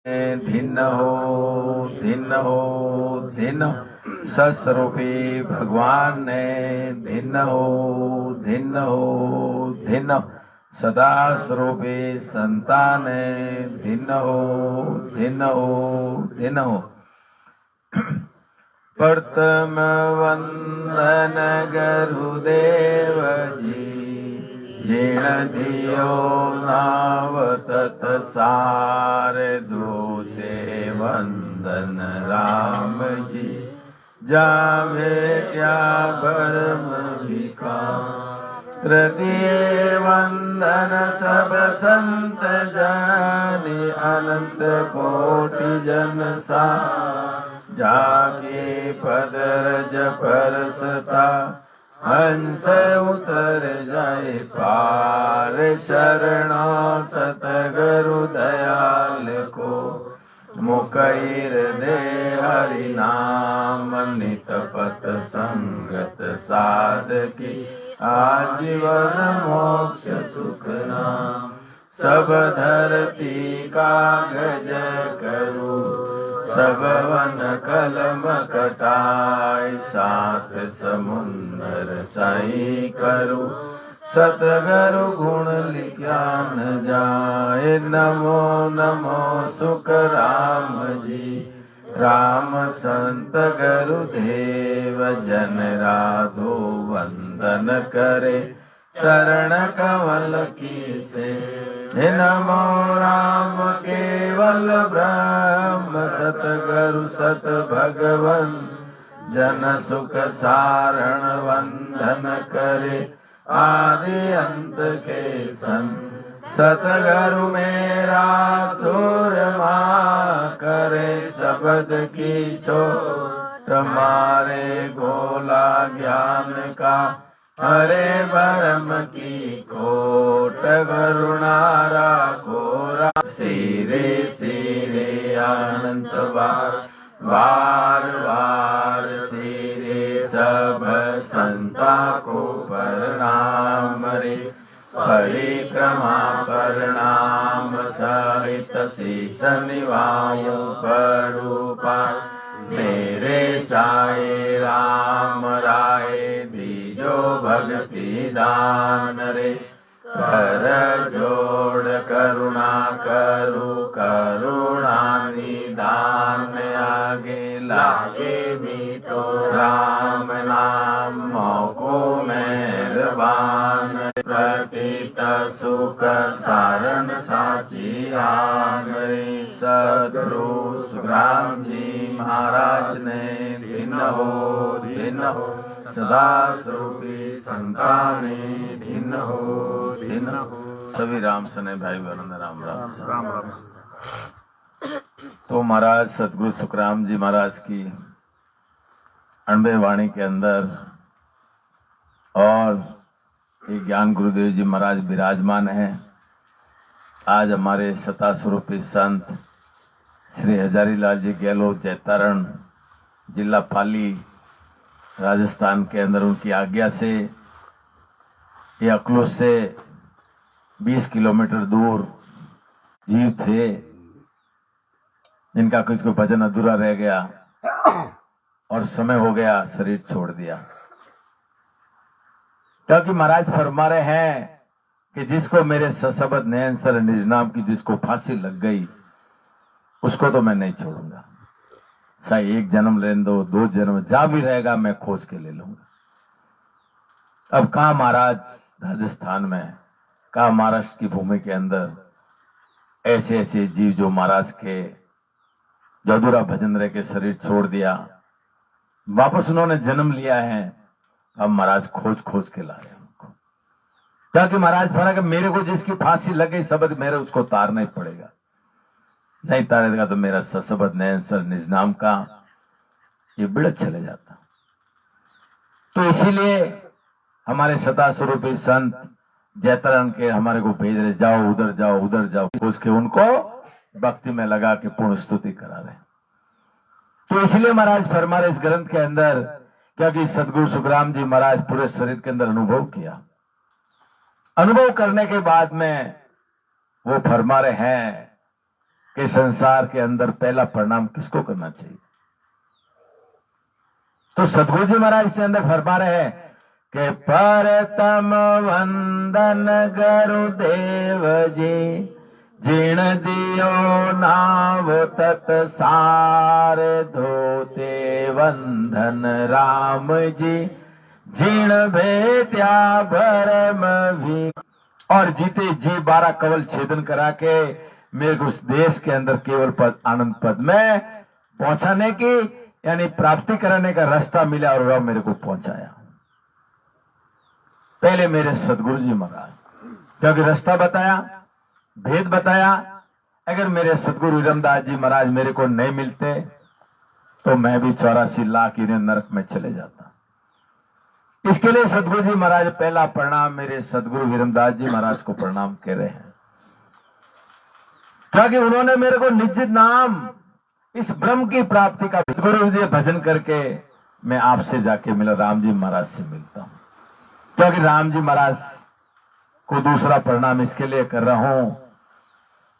धिन्न हो धिन्न सस्वरूपी भगवान ने धिन्न हो सदा स्वरूपी संतान धिन्न हो प्रथम वंदन गुरुदेव जी जिण धियो नावतत सार दूते वंदन राम जी जावे क्या भरम विकार हृदय वंदन सब संत जानी अनंत कोटि जन सा जाके पदरज परसता हंस उतर जाए पार शरणा सतगुरु दयाल को मुकैर दे हरि नाम नित पत संगत साधकी आजीवन मोक्ष सुख नाम सब धरती कागज करूं सब वन कलम कटाई साथ समुंदर साई करूं सतगुरु गुण लिखा न जाए नमो नमो सुख राम जी राम संत गुरुदेव जन राधो वंदन करे शरण कमल की से नमो राम केवल ब्रह्म सतगुरु सत भगवन जन सुख सारण वंदन करे आदि अंत के सन सतगुरु मेरा सुरमा करे शब्द की छोट मारे गोला ज्ञान का हरे भरम की कोट करुणा राखो सिरे सिरे अनंत बार बार सिरे सब संता को प्रणाम रे परिक्रमा प्रणाम सहित शीश निवायो परूपा मेरे साई राम राय दीजो भक्ति दान रे कर जोड़ करुणा करू करुणा निदान आगे लागे मीठो राम नाम मोको मेहरबान प्रतीत सुख सारण साची राम रे सदगुरु सुखराम जी महाराज ने भिन्न हो सदा स्वरूपी संताने भिन्न हो सभी राम सने भाई बहनों राम राम राम। तो महाराज सदगुरु सुखराम जी महाराज की अनबे वाणी के अंदर और ये ज्ञान गुरुदेव जी महाराज विराजमान हैं। आज हमारे सता स्वरूपी संत श्री हजारीलाल जी गहलोत जैतारण जिला पाली राजस्थान के अंदर उनकी आज्ञा से ये अकलूज से 20 किलोमीटर दूर जीव थे जिनका कुछ कोई भजन अधूरा रह गया और समय हो गया शरीर छोड़ दिया। क्योंकि महाराज फरमा रहे हैं कि जिसको मेरे सशब्द नयन सर निज नाम की जिसको फांसी लग गई उसको तो मैं नहीं छोड़ूंगा। चाहे 1 जन्म लेने दो 2 जन्म जा भी रहेगा मैं खोज के ले लूंगा। अब कहा महाराज राजस्थान में कहा महाराष्ट्र की भूमि के अंदर ऐसे ऐसे जीव जो महाराज के जो अधूरा भजन रह के शरीर छोड़ दिया वापस उन्होंने जन्म लिया है। अब महाराज खोज खोज के लाए उनको क्योंकि महाराज फरा कि मेरे को जिसकी फांसी लग गई शब्द मेरे उसको तारना ही पड़ेगा। नहीं तारेगा तो मेरा सशब्द नयन सर निज नाम का ये बिड़क चले जाता। तो इसीलिए हमारे सता स्वरूपी संत जैतरण के हमारे को भेज रहे जाओ उधर जाओ उसके उनको भक्ति में लगा के पूर्ण स्तुति करा रहे। तो इसलिए महाराज फरमा रहे इस ग्रंथ के अंदर क्योंकि सदगुरु सुखराम जी महाराज पूरे शरीर के अंदर अनुभव किया। अनुभव करने के बाद में वो फरमा रहे हैं कि संसार के अंदर पहला प्रणाम किसको करना चाहिए। तो सदगुरु जी महाराज इसके अंदर फरमा रहे हैं कि परतम वंदन गुरुदेव जी, जिण दियो नाव तत सार, धोते वंदन राम जी, जिण भेट्या भरम भी। और जीते जी 12 कवल छेदन करा के मेरे को उस देश के अंदर केवल पद आनंद पद में पहुंचाने की यानी प्राप्ति कराने का रास्ता मिला और वह मेरे को पहुंचाया। पहले मेरे सदगुरु जी महाराज, क्योंकि रास्ता बताया, भेद बताया। अगर मेरे सदगुरु विरमदास जी महाराज मेरे को नहीं मिलते तो मैं भी 84 लाख इन्हें नरक में चले जाता। इसके लिए सदगुरु जी महाराज पहला प्रणाम मेरे सदगुरु विरमदास जी महाराज को प्रणाम कह रहे हैं, क्योंकि उन्होंने मेरे को निज नाम इस ब्रह्म की प्राप्ति का गुरु जी भजन करके मैं आपसे जाके मिला, राम जी महाराज से मिलता हूं। क्योंकि राम जी महाराज को दूसरा प्रणाम इसके लिए कर रहा हूं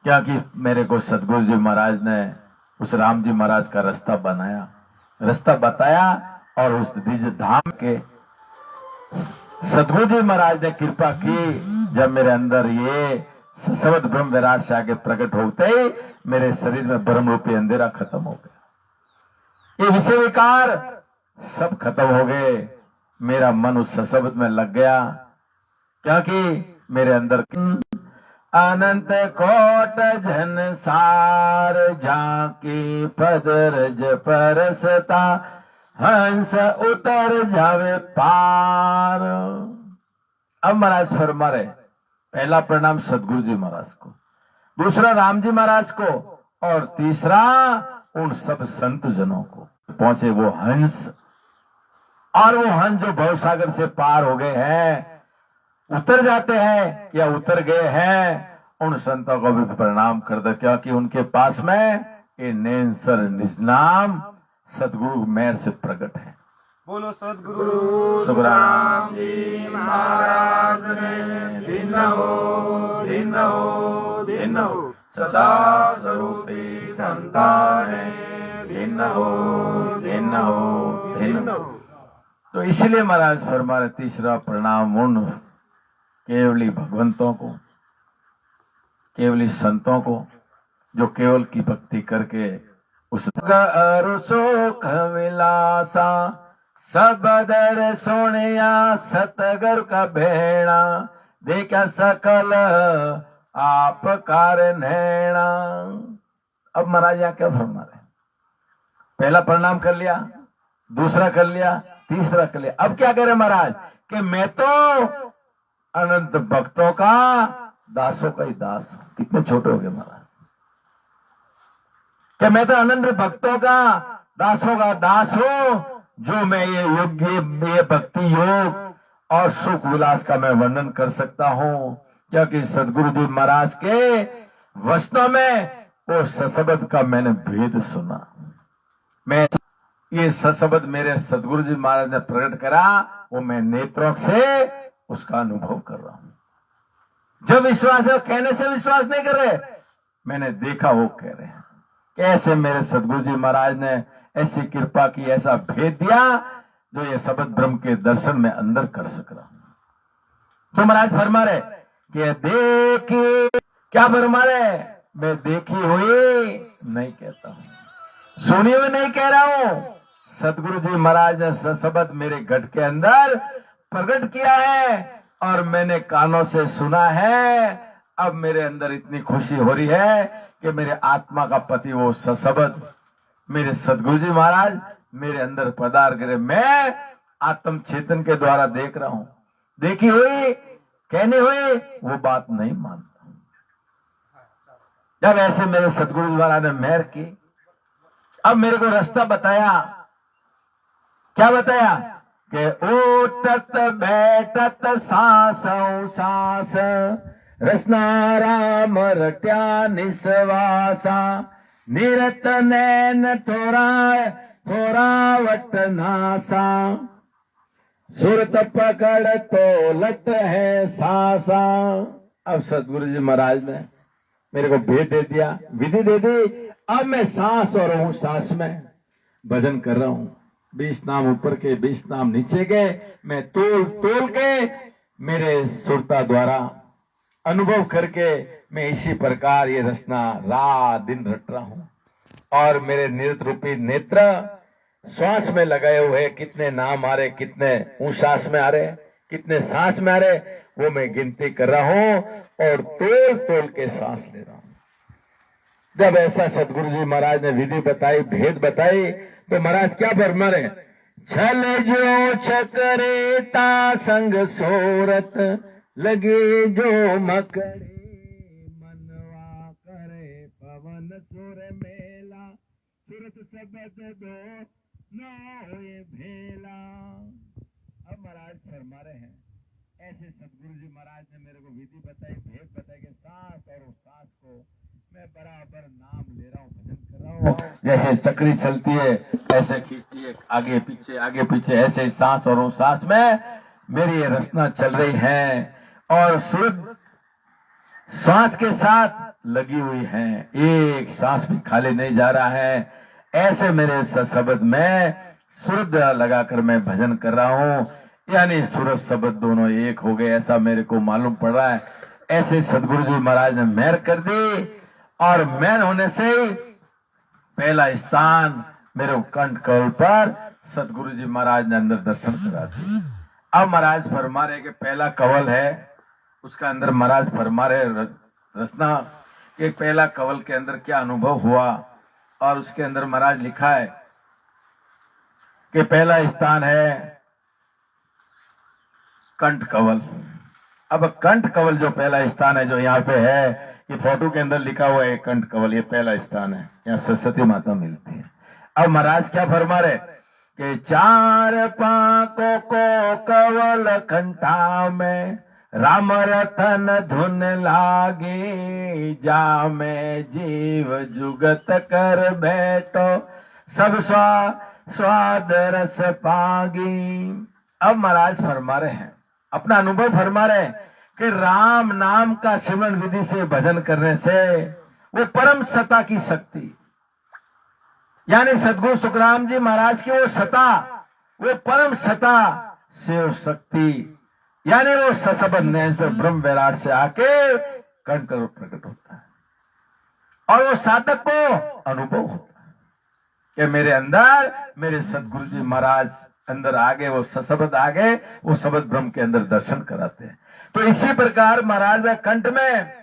क्योंकि मेरे को सदगुरु जी महाराज ने उस राम जी महाराज का रास्ता बनाया, रास्ता बताया और उस निज धाम के सदगुरु जी महाराज ने कृपा की। जब मेरे अंदर ये सशब्द ब्रह्म विराट से आगे प्रकट होते ही मेरे शरीर में ब्रह्म रूपी अंधेरा खत्म हो गया, ये विषय विकार सब खत्म हो गए। मेरा मन उस सशब्द में लग गया क्योंकि मेरे अंदर अनंत कोट जन सार, झांकी पदरज परसता, हंस उतर जावे पार। अब महाराज फरमा रहे, पहला प्रणाम सदगुरु जी महाराज को, दूसरा राम जी महाराज को और तीसरा उन सब संत जनों को। पहुंचे वो हंस, और वो हंस जो भवसागर से पार हो गए हैं, उतर जाते हैं या उतर गए हैं, उन संतों को भी प्रणाम कर दो क्योंकि उनके पास में ये नैनसर निज नाम सदगुरु मेहर से प्रकट है। बोलो सदगुरु सुखराम जी महाराज ने भिन्न हो भिन्न हो भिन्न हो, सदा स्वरूपी संताने भिन्न हो भिन्न हो भिन्न हो। तो इसलिए महाराज फरमा रहे तीसरा प्रणाम उन केवली भगवंतों को, केवली संतों को जो केवल की भक्ति करके उस सुख विलासा, सबदर सोनिया सतगर का भेणा, देखा सकल आप कार नैणा। अब महाराज यहाँ क्या फरमा रहे, पहला प्रणाम कर लिया, दूसरा कर लिया, तीसरा कर लिया, अब क्या करे महाराज कि मैं तो अनंत भक्तों का दासों का ही दास हूं। कितने छोटे हो गए महाराज, कि मैं तो अनंत भक्तों का दासों का दास हूं, जो मैं ये योग्य ये भक्ति योग और सुख विलास का मैं वर्णन कर सकता हूं क्योंकि सदगुरु जी महाराज के वचनों में वो सशब्द का मैंने भेद सुना। मैं ये सशब्द मेरे सदगुरु जी महाराज ने प्रकट करा, वो मैं नेत्रों से उसका अनुभव कर रहा हूं। जब विश्वास है कहने से विश्वास नहीं कर रहे, मैंने देखा वो कह रहे हैं। कैसे मेरे सदगुरु जी महाराज ने ऐसी कृपा की, ऐसा भेद दिया जो ये शब्द ब्रह्म के दर्शन में अंदर कर सक रहा हूं। तो महाराज फरमा रहे कि देखी, क्या फरमा रहे, मैं देखी हुई नहीं कहता हूं, सुनी हुई नहीं कह रहा हूं। सदगुरु जी महाराज ने शब्द मेरे घट के अंदर प्रकट किया है और मैंने कानों से सुना है। अब मेरे अंदर इतनी खुशी हो रही है कि मेरे आत्मा का पति वो शब्द मेरे सदगुरु जी महाराज मेरे अंदर पधार करे। मैं आत्म चेतन के द्वारा देख रहा हूं, देखी हुई कहनी हुई वो बात नहीं मानता। जब ऐसे मेरे सदगुरु जी महाराज ने मेहर की, अब मेरे को रास्ता बताया। क्या बताया कि उठत बैठत सांसों सांस, रसना राम रट्या निस्वासा, निरत नैन थोरा वट नासा, सुरत पकड़ तो लट है सासा। अब सदगुरु जी महाराज ने मेरे को भेद दे दिया, विधि दे दी। अब मैं सांस और हूं सांस में भजन कर रहा हूं। 20 नाम ऊपर के 20 नाम नीचे के मैं तोल तोल के मेरे सुरता द्वारा अनुभव करके मैं इसी प्रकार ये रचना रात दिन रट रहा हूं। और मेरे नृत्य रूपी नेत्र श्वास में लगाए हुए कितने नाम आ रहे, कितने सांस में आ रहे, कितने सांस में आ रहे, वो मैं गिनती कर रहा हूं और तोल तोल के सांस ले रहा हूं। जब ऐसा सदगुरु जी महाराज ने विधि बताई, भेद बताई, तो महाराज क्या फरमा रहे? छल जो छकरेता संग सोरत लगे जो मकड़े मनवा करे पवन सुर मेला सुरत सबद दो नोए भेला। अब महाराज फरमा रहे हैं, ऐसे सदगुरु जी महाराज ने मेरे को विधि बताई, भेद बताई कि सांस और उस सांस को मैं बराबर नाम ले रहा हूँ, भजन कर रहा हूँ। जैसे चक्री चलती है ऐसे खींचती है, आगे पीछे, ऐसे सांस और उस सांस में मेरी ये रचना चल रही है और सुर श्वास के साथ लगी हुई है, एक सांस भी खाली नहीं जा रहा है। ऐसे मेरे शब्द में सुर लगाकर मैं भजन कर रहा हूँ, यानी सूरज शब्द दोनों एक हो गए, ऐसा मेरे को मालूम पड़ रहा है। ऐसे सदगुरु जी महाराज ने मेहर कर दी और मेहर होने से ही पहला स्थान मेरे कंठ कवल पर सदगुरु जी महाराज ने अंदर दर्शन करा दिए। अब महाराज फरमा रहे कि पहला कवल है, उसका अंदर महाराज फरमा रहे रचना कि पहला कवल के अंदर क्या अनुभव हुआ। और उसके अंदर महाराज लिखा है कि पहला स्थान है कंठ कवल। अब कंठ कवल जो पहला स्थान है, जो यहाँ पे है, ये फोटो के अंदर लिखा हुआ है कंठ कवल, ये पहला स्थान है, यहाँ सरस्वती माता मिलती है। अब महाराज क्या फरमा रहे कि चार पाकों को कवल कंठा में राम रतन धुन लागे, जा में जीव जुगत कर बैठो सब स्वाद रस पागी। अब महाराज फरमा रहे हैं, अपना अनुभव फरमा रहे हैं कि राम नाम का सिमरन विधि से भजन करने से वो परम सत्ता की शक्ति, यानी सदगुरु सुखराम जी महाराज की वो सत्ता, वो परम सत्ता से वो शक्ति, यानी वो सशब्द नयन से ब्रह्म विराट से आके कंठ करोड़ प्रकट होता है और वो साधक को अनुभव होता है कि मेरे अंदर मेरे सदगुरु जी महाराज अंदर आगे, वो सशब्द आगे, वो शब्द ब्रह्म के अंदर दर्शन कराते हैं। तो इसी प्रकार महाराज में कंठ में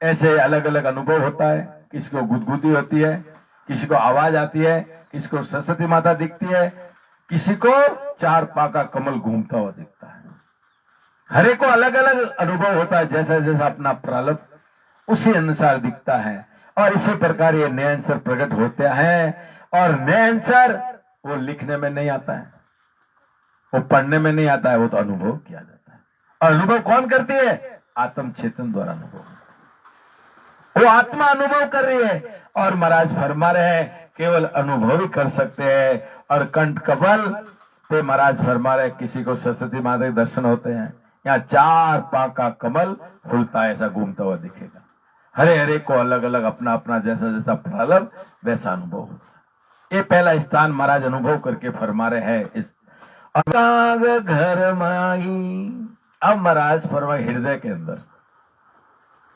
ऐसे अलग अलग अनुभव होता है। किसी को गुदगुदी होती है, किसी को आवाज आती है, किसी को सरस्वती माता दिखती है, किसी को चार पाका कमल घूमता हुआ दिखता है। हर एक को अलग अलग अनुभव होता है, जैसा जैसा अपना प्रारब्ध उसी अनुसार दिखता है। और इसी प्रकार ये नए आंसर प्रकट होते हैं। और नए आंसर वो लिखने में नहीं आता है, वो पढ़ने में नहीं आता है, वो तो अनुभव किया जाता है। और अनुभव कौन करती है? आत्म चेतन द्वारा अनुभव, वो आत्मा अनुभव कर रही है। और महाराज फरमा रहे हैं केवल अनुभव ही कर सकते हैं। और कंठ कवल पे महाराज फरमा रहे किसी को सरस्वती माता के दर्शन होते हैं, यहाँ चार पांव का कमल खुलता है, ऐसा घूमता हुआ दिखेगा। हरे हरे को अलग अलग अपना अपना जैसा जैसा प्रारब्ध वैसा अनुभव होता है। ये पहला स्थान महाराज अनुभव करके फरमा रहे हैं। इस घर माही, अब महाराज फरमाए हृदय के अंदर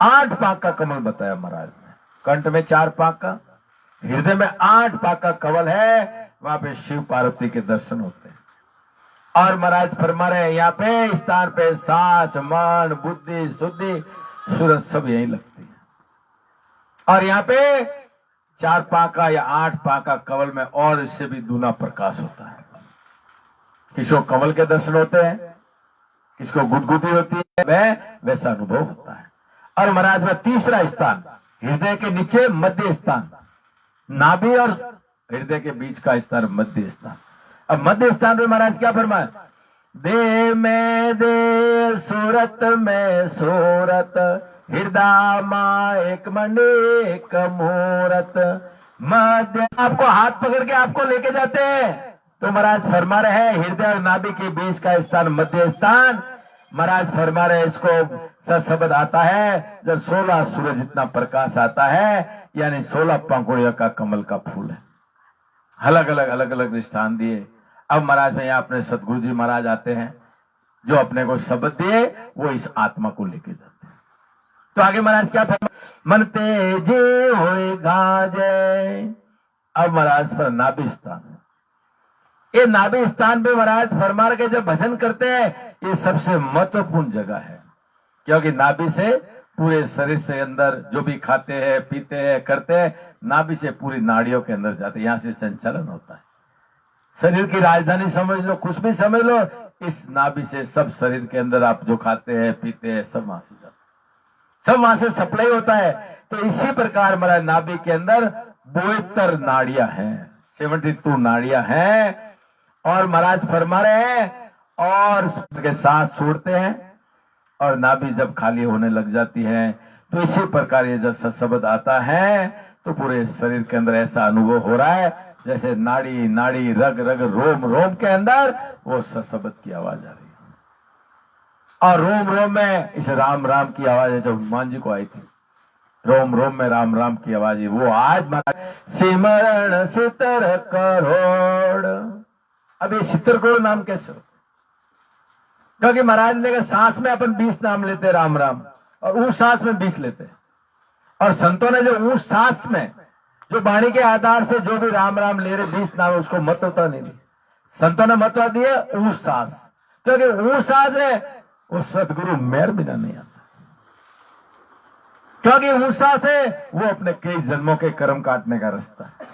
8 पाक का कमल बताया महाराज ने। कंठ में 4 पाक का, हृदय में 8 पाक का कमल है, वहां पे शिव पार्वती के दर्शन होते हैं। और महाराज फरमा रहे हैं यहाँ पे स्थान पे सांस मन बुद्धि शुद्धि सूरज सब यही लगती है। और यहाँ पे 4 पाका या 8 पाका कमल में और इससे भी दूना प्रकाश होता है। किसी को कमल के दर्शन होते हैं, किसी को गुदगुदी होती है, वह वैसा अनुभव होता है। और महाराज में तीसरा स्थान हृदय के नीचे मध्य स्थान, नाभि और हृदय के बीच का स्थान मध्य स्थान। अब मध्य स्थान में महाराज क्या फरमाए? दे में दे सूरत में सूरत हृदय मां एक मंडे एक मूरत मध्य। आपको हाथ पकड़ के आपको लेके जाते हैं तो महाराज फरमा रहे हैं हृदय और नाभि के बीच का स्थान मध्य स्थान, महाराज फरमा रहे इसको सत्शब्द आता है जब 16 सूरज जितना प्रकाश आता है, यानी 16 पंखुड़ियों का कमल का फूल है। अलग अलग दृष्टान दिए। अब महाराज में यहाँ अपने सतगुरु जी महाराज आते हैं, जो अपने को शब्द दिए वो इस आत्मा को लेके जाते हैं। तो आगे महाराज क्या फरमा, मन तेजे होए गाजे। अब महाराज पर नाभि स्थान है। ये नाभि स्थान पे महाराज फरमा के जब भजन करते हैं, ये सबसे महत्वपूर्ण जगह है, क्योंकि नाभि से पूरे शरीर से अंदर जो भी खाते हैं पीते हैं करते हैं, नाभि से पूरी नाड़ियों के अंदर जाते हैं, यहाँ से संचालन होता है। शरीर की राजधानी समझ लो, कुछ भी समझ लो, इस नाभि से सब शरीर के अंदर आप जो खाते हैं पीते हैं सब वहां से जाते हैं, सब वहां से सप्लाई होता है। तो इसी प्रकार महाराज नाभि के अंदर 72 नाड़ियां हैं, 72 नाड़ियां हैं। और महाराज फरमा रहे हैं और के सांस छोड़ते हैं और नाभि जब खाली होने लग जाती है, तो इसी प्रकार ये जब शब्द आता है तो पूरे शरीर के अंदर ऐसा अनुभव हो रहा है जैसे नाड़ी नाड़ी रग रग रोम रोम के अंदर वो शब्द की आवाज आ रही है। और रोम रोम में इस राम राम की आवाज है, जो हनुमान जी को आई थी, रोम रोम में राम राम की आवाज है। वो आज महाराज सिमरण सितर करोड़। अब ये सितर करोड़ नाम कैसे हो? क्योंकि महाराज ने कहा सांस में अपन 20 नाम लेते राम राम, और ऊंच सांस में 20 लेते। और संतों ने जो ऊंच सांस में जो वाणी के आधार से जो भी राम राम ले रहे 20 नाम, उसको महत्वता नहीं दी। संतों ने महत्व दिया ऊंच सांस, क्योंकि ऊंच सांस है वो सदगुरु मेर बिना नहीं आता, क्योंकि ऊंच सांस है वो अपने कई जन्मों के कर्म काटने का रास्ता है।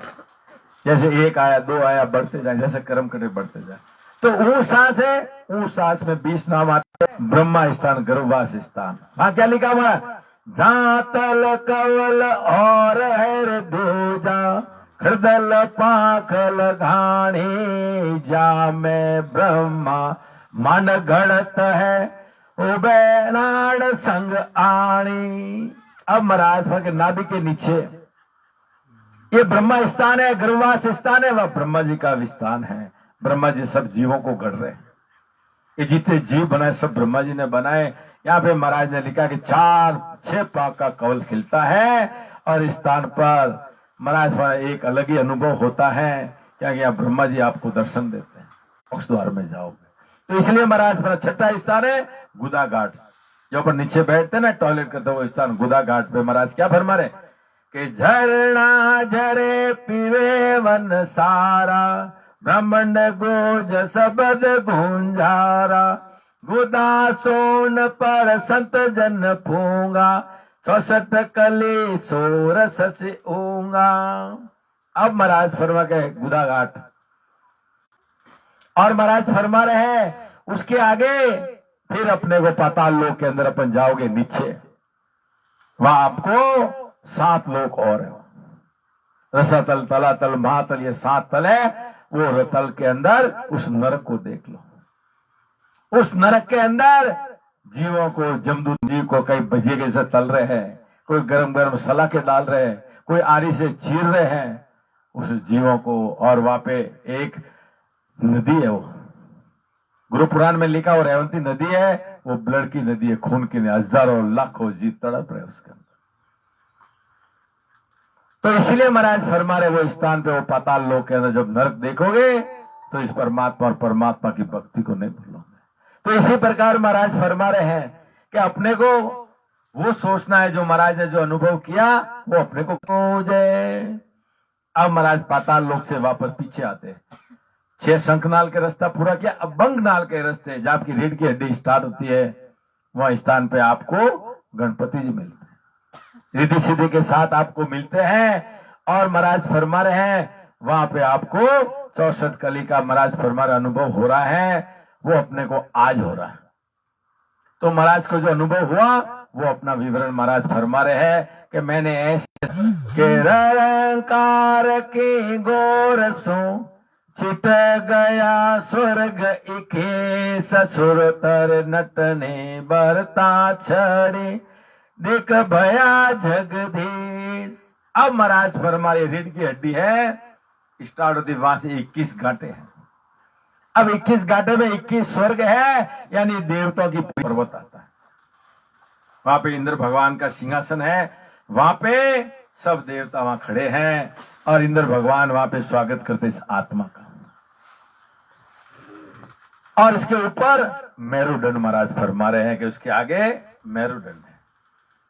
जैसे 1 आया 2 आया बढ़ते जाए, जैसे कर्म कटे बढ़ते जाए। तो ऊंच सांस है, ऊंच सांस में 20 नाम आते हैं। ब्रह्मा स्थान, गर्भवास स्थान, वहां क्या लिखा हुआ है, जहां तल कवल और है दूजा, हृदय पाखल घाणी, जा में ब्रह्मा मन घड़त है, उबे नाड़ संग आणी। अब महाराज के नाभि के नीचे ये ब्रह्मा स्थान है, गर्भवास स्थान है, वह ब्रह्मा जी का स्थान है। ब्रह्मा जी सब जीवों को गढ़ रहे हैं। ये जितने जीव बनाए सब ब्रह्मा जी ने बनाए। यहाँ पे महाराज ने लिखा कि 4-6 पाक का कवल खिलता है, और इस स्थान पर महाराज का एक अलग ही अनुभव होता है, क्या यहाँ ब्रह्मा जी आपको दर्शन देते हैं, मोक्ष द्वार में जाओगे। तो इसलिए महाराज मेरा 6ठा स्थान है गुदा घाट, जो पर नीचे बैठते ना टॉयलेट करते वो स्थान गुदा घाट पे महाराज क्या फरमा रहे कि झरना झरे पीवे वन सारा, ब्रह्मंड गोज सबद गुंजारा, गुदा सोन पर संत जन फूंगा, 64 कली सोरस से ऊंगा। अब महाराज फरमा के गुदा घाट, और महाराज फरमा रहे हैं उसके आगे फिर अपने को पाताल लोक के अंदर अपन जाओगे नीचे, वहां आपको 7 लोक और है, रसातल, तलातल, महातल, ये 7 तल है। वो रतल के अंदर उस नरक को देख लो। उस नरक के अंदर जीवों को, जमदूत जी को कई भजिए के से तल रहे हैं, कोई गरम गरम सलाखे डाल रहे हैं, कोई आरी से चीर रहे हैं उस जीवों को। और वहां पे एक नदी है, वो गुरु पुराण में लिखा, और रेवंती नदी है, वो ब्लड की नदी है, खून की नदी, हजारों लाखों जीव तड़प रहे उसके अंदर। तो इसलिए महाराज फरमा रहे वो स्थान पे, वो पाताल लोक के अंदर जब नरक देखोगे तो इस परमात्मा और परमात्मा की भक्ति को नहीं भूलोगे। तो इसी प्रकार महाराज फरमा रहे हैं कि अपने को वो सोचना है, जो महाराज ने जो अनुभव किया वो अपने को खोजे। अब महाराज पाताल लोक से वापस पीछे आते हैं, 6 शंखनाल के रास्ता पूरा किया, अब बंगनाल के रास्ते जहां आपकी रीढ़ की हड्डी स्टार्ट होती है, वह स्थान पे आपको गणपति जी मिलते हैं, रिद्धि सिद्धि के साथ आपको मिलते हैं। और महाराज फरमा रहे हैं वहां पे आपको 64 कली का महाराज फरमा रहे अनुभव हो रहा है, वो अपने को आज हो रहा है। तो महाराज को जो अनुभव हुआ वो अपना विवरण महाराज फरमा रहे हैं कि मैंने ऐसे के रंकार की गोर सो छिट गया स्वर्ग इके, ससुर तर नटने बरता छड़ी, देख भया जगदीश। अब महाराज फरमा रहे रीढ़ की हड्डी है, स्टार्ट होती वहां से 21 घाटे हैं। अब 21 घाटे में 21 स्वर्ग है, यानी देवताओं की पर्वत आता है। वहां पे इंद्र भगवान का सिंहासन है, वहां पे सब देवता वहां खड़े हैं और इंद्र भगवान वहां पे स्वागत करते इस आत्मा का। और इसके ऊपर मेरुदंड महाराज फरमा रहे हैं कि उसके आगे मेरुदंड है।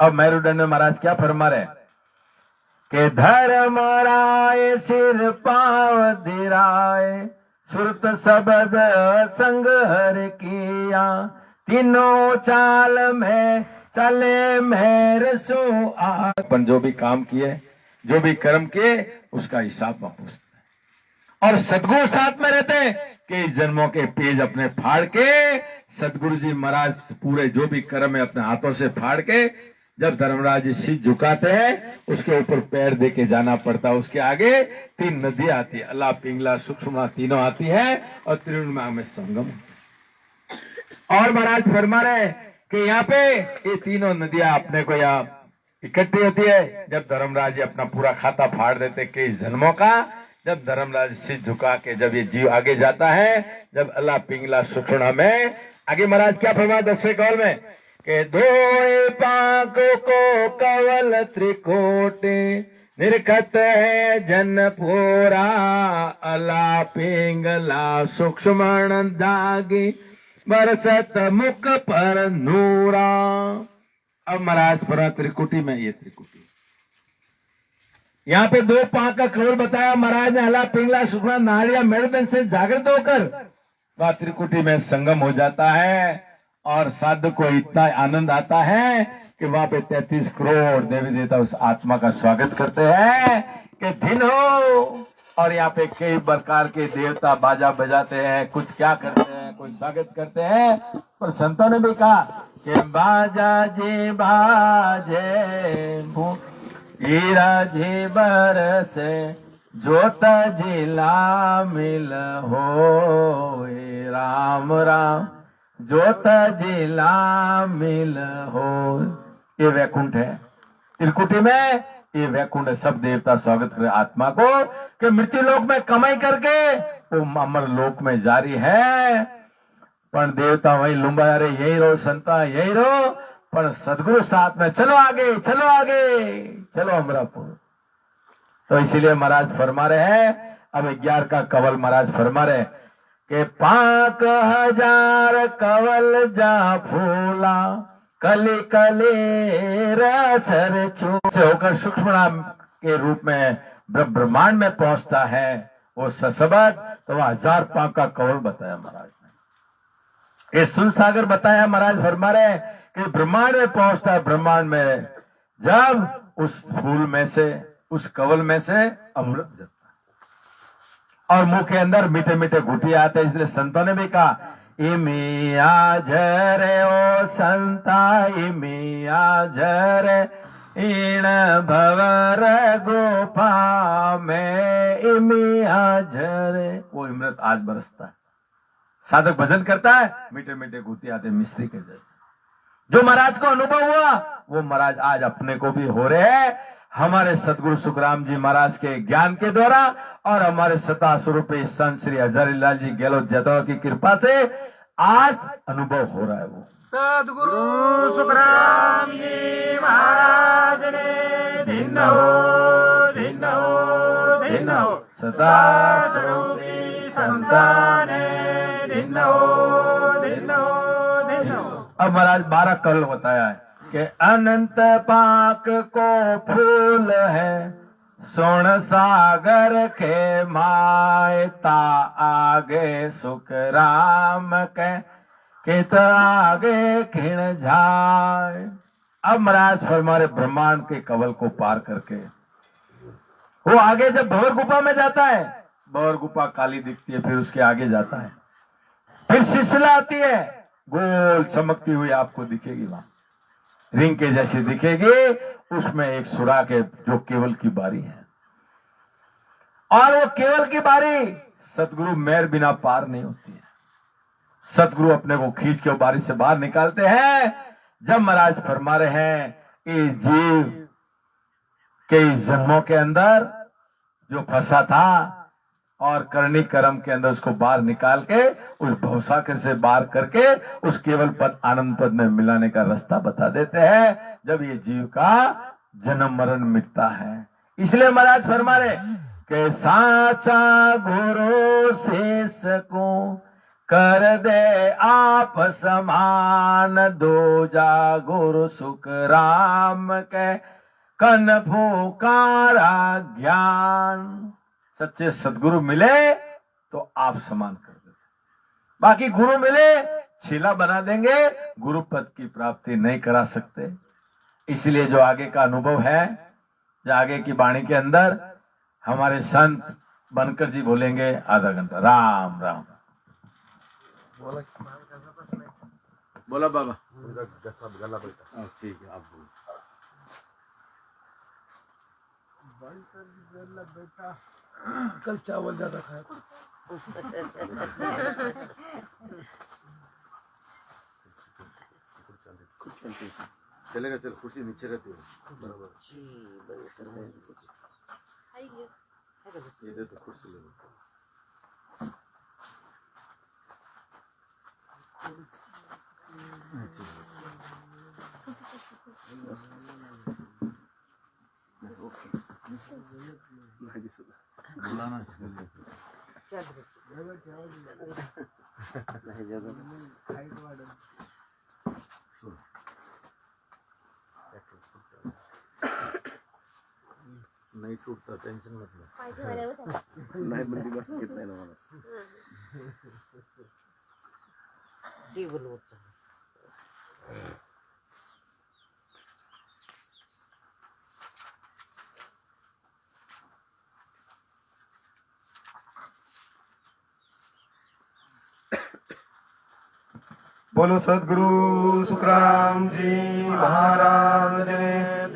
अब मेरुदंड में महाराज क्या फरमा रहे हैं कि धर्म राय सिर पाव दिराए, सुरत सबद संग हर किया, तीनों चाल में चले मेरे सो अपन जो भी काम किए, जो भी कर्म किए, उसका हिसाब वहां पूछते हैं। और सदगुरु साथ में रहते हैं कि इस जन्मों के पेज अपने फाड़ के सदगुरु जी महाराज पूरे जो भी कर्म है अपने हाथों से फाड़ के, जब धर्मराज जी सिर झुकाते हैं उसके ऊपर पैर दे के जाना पड़ता है। उसके आगे 3 नदियां आती है, अल्लाह, पिंगला, सुषमा, तीनों आती है और त्रिवेणी में संगम। और महाराज फरमा रहे कि यहाँ पे ये तीनों नदियां अपने को यहाँ इकट्ठी होती है जब धर्मराज जी अपना पूरा खाता फाड़ देते कि इस जन्मों का। जब धर्मराज सिर झुका के जब ये जीव आगे जाता है, जब अल्लाह, पिंगला, सुखना में आगे महाराज क्या फरमाया 10वें कौल में कि धोए पाकों को कवल त्रिकोटे, निरखत है जन पूरा, अल्लाह, पिंगला, सूक्ष्म दागी, बरसत मुख पर नूरा। अब महाराज पर त्रिकुटी में, ये त्रिकुटी यहाँ पे 2 पाक का कवल बताया महाराज ने, अल्लाह, पिंगला, सुखना, नाड़िया, मेरुदंड से जागृत होकर वह त्रिकुटी में संगम हो जाता है। और साधु को इतना आनंद आता है कि वहां पे 33 करोड़ देवी देवता उस आत्मा का स्वागत करते हैं कि दिन हो। और यहाँ पे कई प्रकार के देवता बाजा बजाते हैं, कुछ क्या करते हैं, कोई स्वागत करते हैं। पर संतों ने भी कहा कि बाजा जी बाजे, हीरा जी बरसे, जोत जिला मिल हो, राम राम, जोत जिला मिल हो। ये वैकुंठ है त्रिकुटी में, ये वैकुंठ है। सब देवता स्वागत करे आत्मा को कि मृत्यु लोक में कमाई करके वो अमर लोक में जारी है। पण देवता वही लुंबा, अरे यही रहो संता, यही रहो, पर सदगुरु साथ में, चलो आगे, चलो आगे, चलो अमरापुर। तो इसीलिए महाराज फरमा रहे हैं, अब 11 का कवल महाराज फरमा रहे कि 5000 कवल जा फूला, कली कली रसर चू से होकर सूक्ष्म के रूप में ब्रह्मांड में पहुंचता है वो ससबत। तो वह 1000 पाक का कवल बताया महाराज ने। ये सुनसागर बताया महाराज फरमा रहे कि ब्रह्मांड में पहुंचता है। ब्रह्मांड में जब उस फूल में से, उस कवल में से अमृत जलता है और मुंह के अंदर मीठे मीठे घुटी आते। इसलिए संतों ने भी कहा, इमिया झरे ओ संता, इमिया झरे इन भवर गोपा में, इमिया झरे। वो अमृत आज बरसता है। साधक भजन करता है, मीठे मीठे घुटी आते मिश्री के जैसे। जो महाराज को अनुभव हुआ वो महाराज आज अपने को भी हो रहे हैं। हमारे सदगुरु सुखराम जी महाराज के ज्ञान के द्वारा और हमारे सता स्वरूपी संत श्री हजारीलाल जी गहलोत जैतवा की कृपा से आज अनुभव हो रहा है। वो सदगुरु सुखराम जी महाराज ने भिन्न हो, भिन्न हो, भिन्न हो, सता स्वरूपी संतान भिन्न हो, भिन्न हो, भिन्न हो। अब महाराज 12 कल बताया है कि अनंत पाक को फूल है, सोन सागर के मायता, आगे सुख राम के कित आगे खिण जाए। अब महाराज हमारे ब्रह्मांड के कवल को पार करके वो आगे जब भंवर गुफा में जाता है, भंवर गुफा काली दिखती है, फिर उसके आगे जाता है, फिर शिशिला आती है, गोल चमकती हुई आपको दिखेगी, वहां रिंग के जैसी दिखेगी। उसमें एक सुराख है जो केवल की बारी है, और वो केवल की बारी सतगुरु मेहर बिना पार नहीं होती है। सतगुरु अपने को खींच के बारी से बाहर निकालते हैं। जब महाराज फरमा रहे हैं इस जीव के इस जन्मों के अंदर जो फंसा था और करनी कर्म के अंदर उसको बाहर निकाल के उस भवसागर से बाहर करके उस केवल पद आनंद पद में मिलाने का रास्ता बता देते हैं जब ये जीव का जन्म मरण मिटता है। इसलिए महाराज फरमा रहे कि साचा गुरु शेष को कर दे आप समान, दो जा गुरु सुख राम के कन फूकारा ज्ञान। सच्चे सदगुरु मिले तो आप समान कर देंगे, बाकी गुरु मिले छीला बना देंगे, गुरु पद की प्राप्ति नहीं करा सकते। इसलिए जो आगे का अनुभव है, जो आगे की वाणी के अंदर हमारे संत बनकर जी बोलेंगे आधा घंटा। राम राम। बोला बाबा। ठीक है, आप बोलो। बेटा कल चावल ज्यादा खाया चलेगा, चल कुर्सी नीचे रहती है बराबर। ये दे तो कुर्सी ले लो। बोला ना इसके लिए नहीं टूटता, टेंशन मत लो। नाही म्हणजे बस येत नाही ना मला। बोलो सदगुरु सुखराम जी महाराज ने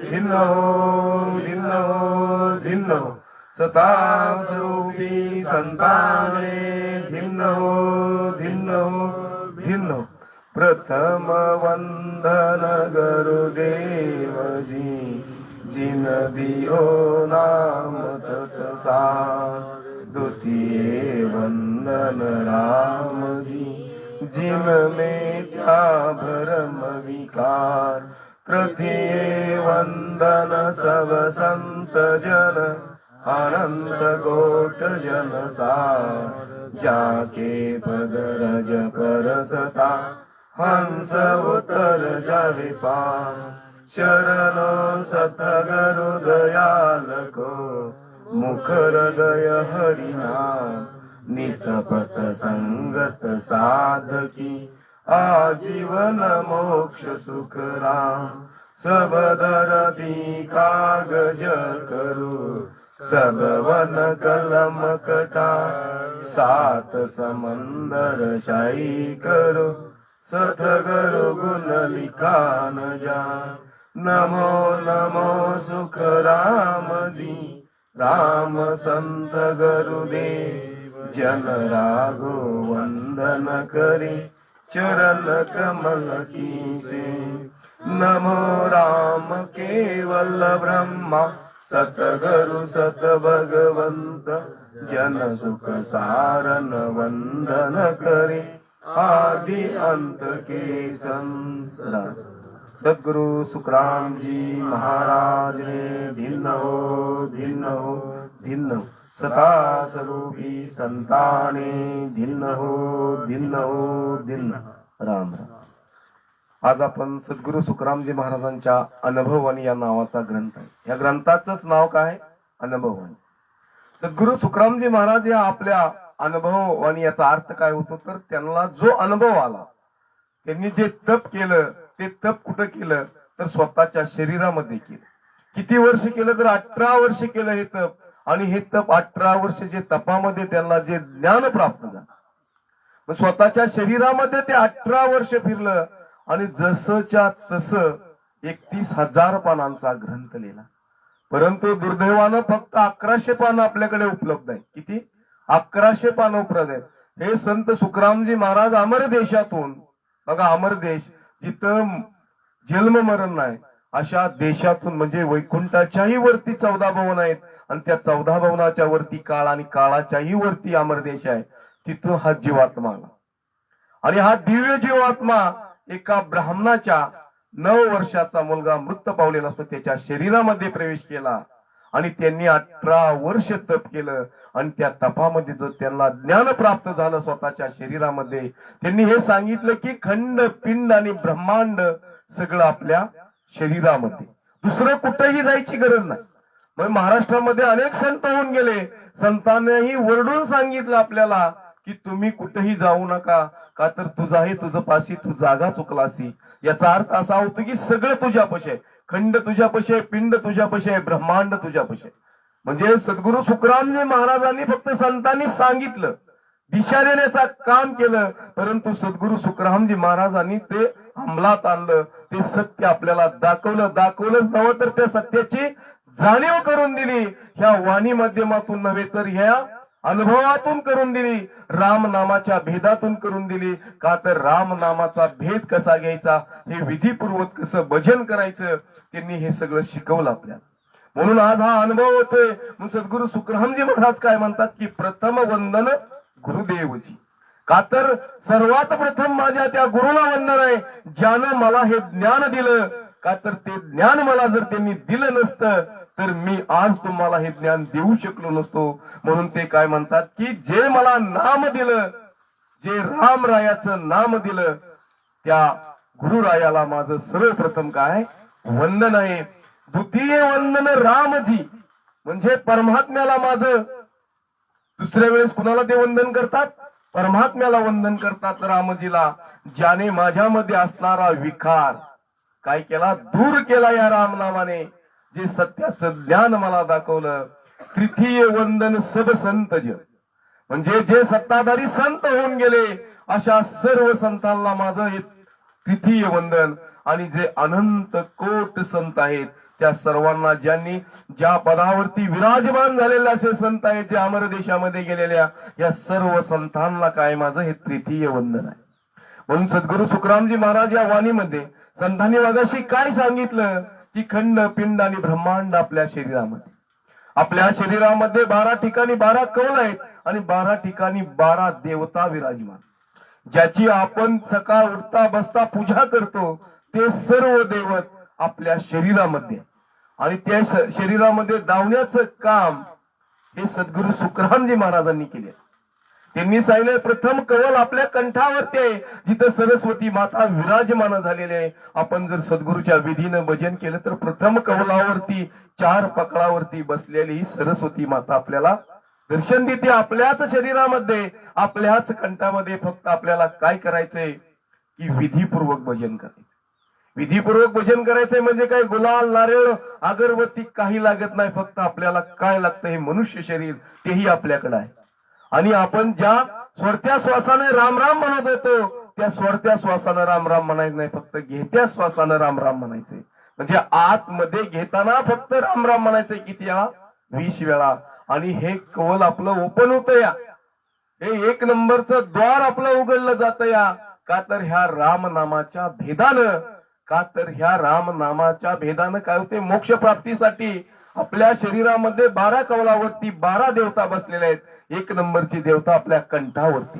धिन्न हो धिन्न हो धिन्न हो। सता स्वरूपी संताने धिन्न हो धिन्न हो धिन्न हो। प्रथम वंदन गुरुदेव जी जिन दियो नाम तत्सार। द्वितीय वंदन राम जी जिन मेट्या भरम विकार। तृतीय वंदन सब संत जन अनंत कोट जन सार। जाके पद रज परसता हंस उतर जावे पार। शरण सतगुरु दयाल को मुख हृदय हरिनाम। नितपत संगत साधकी आजीवन मोक्ष सुख राम। सब दरदी कागज करू सब वन कलम कटा। सात समंदर शाही करो सतगुरु गुण लिखा न जान। नमो नमो सुख राम जी राम संत गुरुदेव। जन राघो वंदन करे चरण कमल की से। नमो राम केवल ब्रह्मा सतगुरु सत भगवंत। जन सुख सारन वंदन करे आदि अंत के संसार। सदगुरु सुखराम जी महाराज ने धिन्न हो धिन्न हो धिन्न हो। सता स्वरूपी संताने धिन्न हो धिन्न हो धिन्न। राम राम। आज आपण सद्गुरु सुखरामजी महाराजांच्या अनुभववाणी या नावाचा ग्रंथ आहे। या ग्रंथाचंच नाव काय? अनुभववाणी। सद्गुरु सुखरामजी महाराज या आपल्या अनुभववाणी याचा अर्थ काय होतो तर त्यांना जो अनुभव आला, त्यांनी जे तप केलं ते तप कुठं केलं तर स्वतःच्या शरीरामध्ये केलं। किती वर्ष केलं तर 18 वर्ष केलं हे तप। आणि हे तप 18 वर्ष जे तपामध्ये त्यांना जे ज्ञान प्राप्त झालं, मग स्वतःच्या शरीरामध्ये ते 18 वर्ष फिरलं आणि जसंच्या तसं 31,000 पानांचा ग्रंथ लिहिला। परंतु दुर्दैवानं फक्त 1100 पानं आपल्याकडे उपलब्ध आहेत। किती? 1100 पानं उपलब्ध आहेत। हे संत सुखरामजी महाराज अमर देशातून, बघा अमर देश जिथं जन्म मरण नाही अशा देशातून, म्हणजे वैकुंठाच्याही वरती 14 भवन आहेत आणि त्या 14 भवनाच्या वरती काळ आणि काळाच्याही वरती अमरदेश आहे. तिथून हा जीवात्मा आला आणि हा दिव्य जीवात्मा एका ब्राह्मणाच्या 9 वर्षाचा मुलगा मृत पावलेला असतो त्याच्या शरीरामध्ये प्रवेश केला आणि त्यांनी 18 वर्ष तप केलं आणि त्या तपामध्ये जो त्यांना ज्ञान प्राप्त झालं स्वतःच्या शरीरामध्ये, त्यांनी हे सांगितलं की खंड पिंड आणि ब्रह्मांड सगळं आपल्या शरीरामध्ये, दुसरं कुठेही जायची गरज नाही. मग महाराष्ट्रामध्ये अनेक संत होऊन गेले, संतांनीही वरडून सांगितलं आपल्याला की तुम्ही कुठेही जाऊ नका, का तर तुझा आहे तुझं पाशी, तू जागा चुकलासी. याचा अर्थ असा होतो की सगळं तुझ्यापाशी आहे, खंड तुझ्यापाशी आहे, पिंड तुझ्यापाशी आहे, ब्रह्मांड तुझ्यापाशी आहे. म्हणजे सद्गुरु सुखरामजी महाराजांनी फक्त संतांनी सांगितलं, दिशा देण्याचं काम केलं, परंतु सद्गुरु सुखरामजी महाराजांनी ते अंमलात आणलं. ते सत्य आपल्याला दाखवलंच नव्हतं तर त्या सत्याची जाणीव करून दिली. ह्या वाणी माध्यमातून नव्हे तर ह्या अनुभवातून करून दिली, राम नामाच्या भेदातून करून दिली. का तर राम नामाचा भेद कसा घ्यायचा, हे विधीपूर्वक कसं भजन करायचं, त्यांनी हे सगळं शिकवलं आपल्याला. म्हणून आज हा अनुभव होतोय. मग सद्गुरु सुखरामजी महाराज काय म्हणतात की प्रथम वंदन गुरुदेवजी. का तर सर्वात प्रथम माझ्या त्या गुरुला वंदन आहे ज्यानं मला हे ज्ञान दिलं. का तर ते ज्ञान मला जर त्यांनी दिलं नसतं तर मी आज तुम्हाला हे ज्ञान देऊ शकलो नसतो. म्हणून ते काय म्हणतात की जे मला नाम दिलं, जे रामरायाचं नाम दिलं, त्या गुरुरायाला माझं सर्वप्रथम काय वंदन आहे. द्वितीय वंदन रामजी, म्हणजे परमात्म्याला माझं. दुसऱ्या वेळेस कुणाला ते वंदन करतात? परमात्म्याला वंदन करतात, रामजीला, ज्याने माझ्यामध्ये असणारा विकार काय केला, दूर केला या रामनामाने, जे सत्याचं ज्ञान मला दाखवलं. तृतीय वंदन सब संतज, म्हणजे जे सत्ताधारी संत होऊन गेले अशा सर्व संतांना माझं हे तृतीय वंदन. आणि जे अनंत कोट संत आहेत त्या सर्वांना, ज्यांनी ज्या पदावरती विराजमान झालेले असे संत आहेत, जे अमर देशामध्ये गेलेल्या, या सर्व संतांना काय माझं हे तृतीय वंदन आहे. म्हणून सद्गुरु सुखरामजी महाराज या वाणीमध्ये संतांनी मगाशी काय सांगितलं की खंड पिंड आणि ब्रह्मांड आपल्या शरीरामध्ये, आपल्या शरीरामध्ये 12 ठिकाणी 12 कवल आहेत आणि 12 ठिकाणी 12 देवता विराजमान, ज्याची आपण सकाळ उठता बसता पूजा करतो. ते सर्व दैवत आपल्या शरीरामध्ये, आणि त्या शरीरामध्ये दावण्याचं काम हे सद्गुरु सुखरामजी महाराजांनी केले. त्यांनी सांगितलं प्रथम कवल आपल्या कंठावरती आहे, जिथं सरस्वती माता विराजमान झालेले आहे. आपण जर सद्गुरूच्या विधीनं भजन केलं तर प्रथम कवलावरती 4 पकडावरती बसलेली ही सरस्वती माता आपल्याला दर्शन देते. आपल्याच शरीरामध्ये, आपल्याच कंठामध्ये. फक्त आपल्याला काय करायचंय की विधीपूर्वक भजन करायचं. विधीपूर्वक भजन करायचंय म्हणजे काय, गुलाल नारळ अगरबत्ती काही लागत नाही. फक्त आपल्याला काय लागतं, हे मनुष्य शरीर, तेही आपल्याकडे आहे. आणि आपण ज्या सोडत्या श्वासाने राम राम म्हणत होतो, त्या सोडत्या श्वासानं राम राम म्हणायचं नाही, फक्त घेत्या श्वासानं राम राम म्हणायचंय. म्हणजे आतमध्ये घेताना फक्त राम राम म्हणायचंय. किती वेळा? 20 वेळा. आणि हे कवल आपलं ओपन होतं या, हे 1 नंबरचं द्वार आपलं उघडलं जातं या. का तर ह्या रामनामाच्या भेदानं, का तर ह्या रामनामाच्या भेदानं काय होते, मोक्ष प्राप्तीसाठी आपल्या शरीरामध्ये 12 कवलावरती 12 देवता बसलेल्या आहेत. 1 नंबरची देवता आपल्या कंठावरती.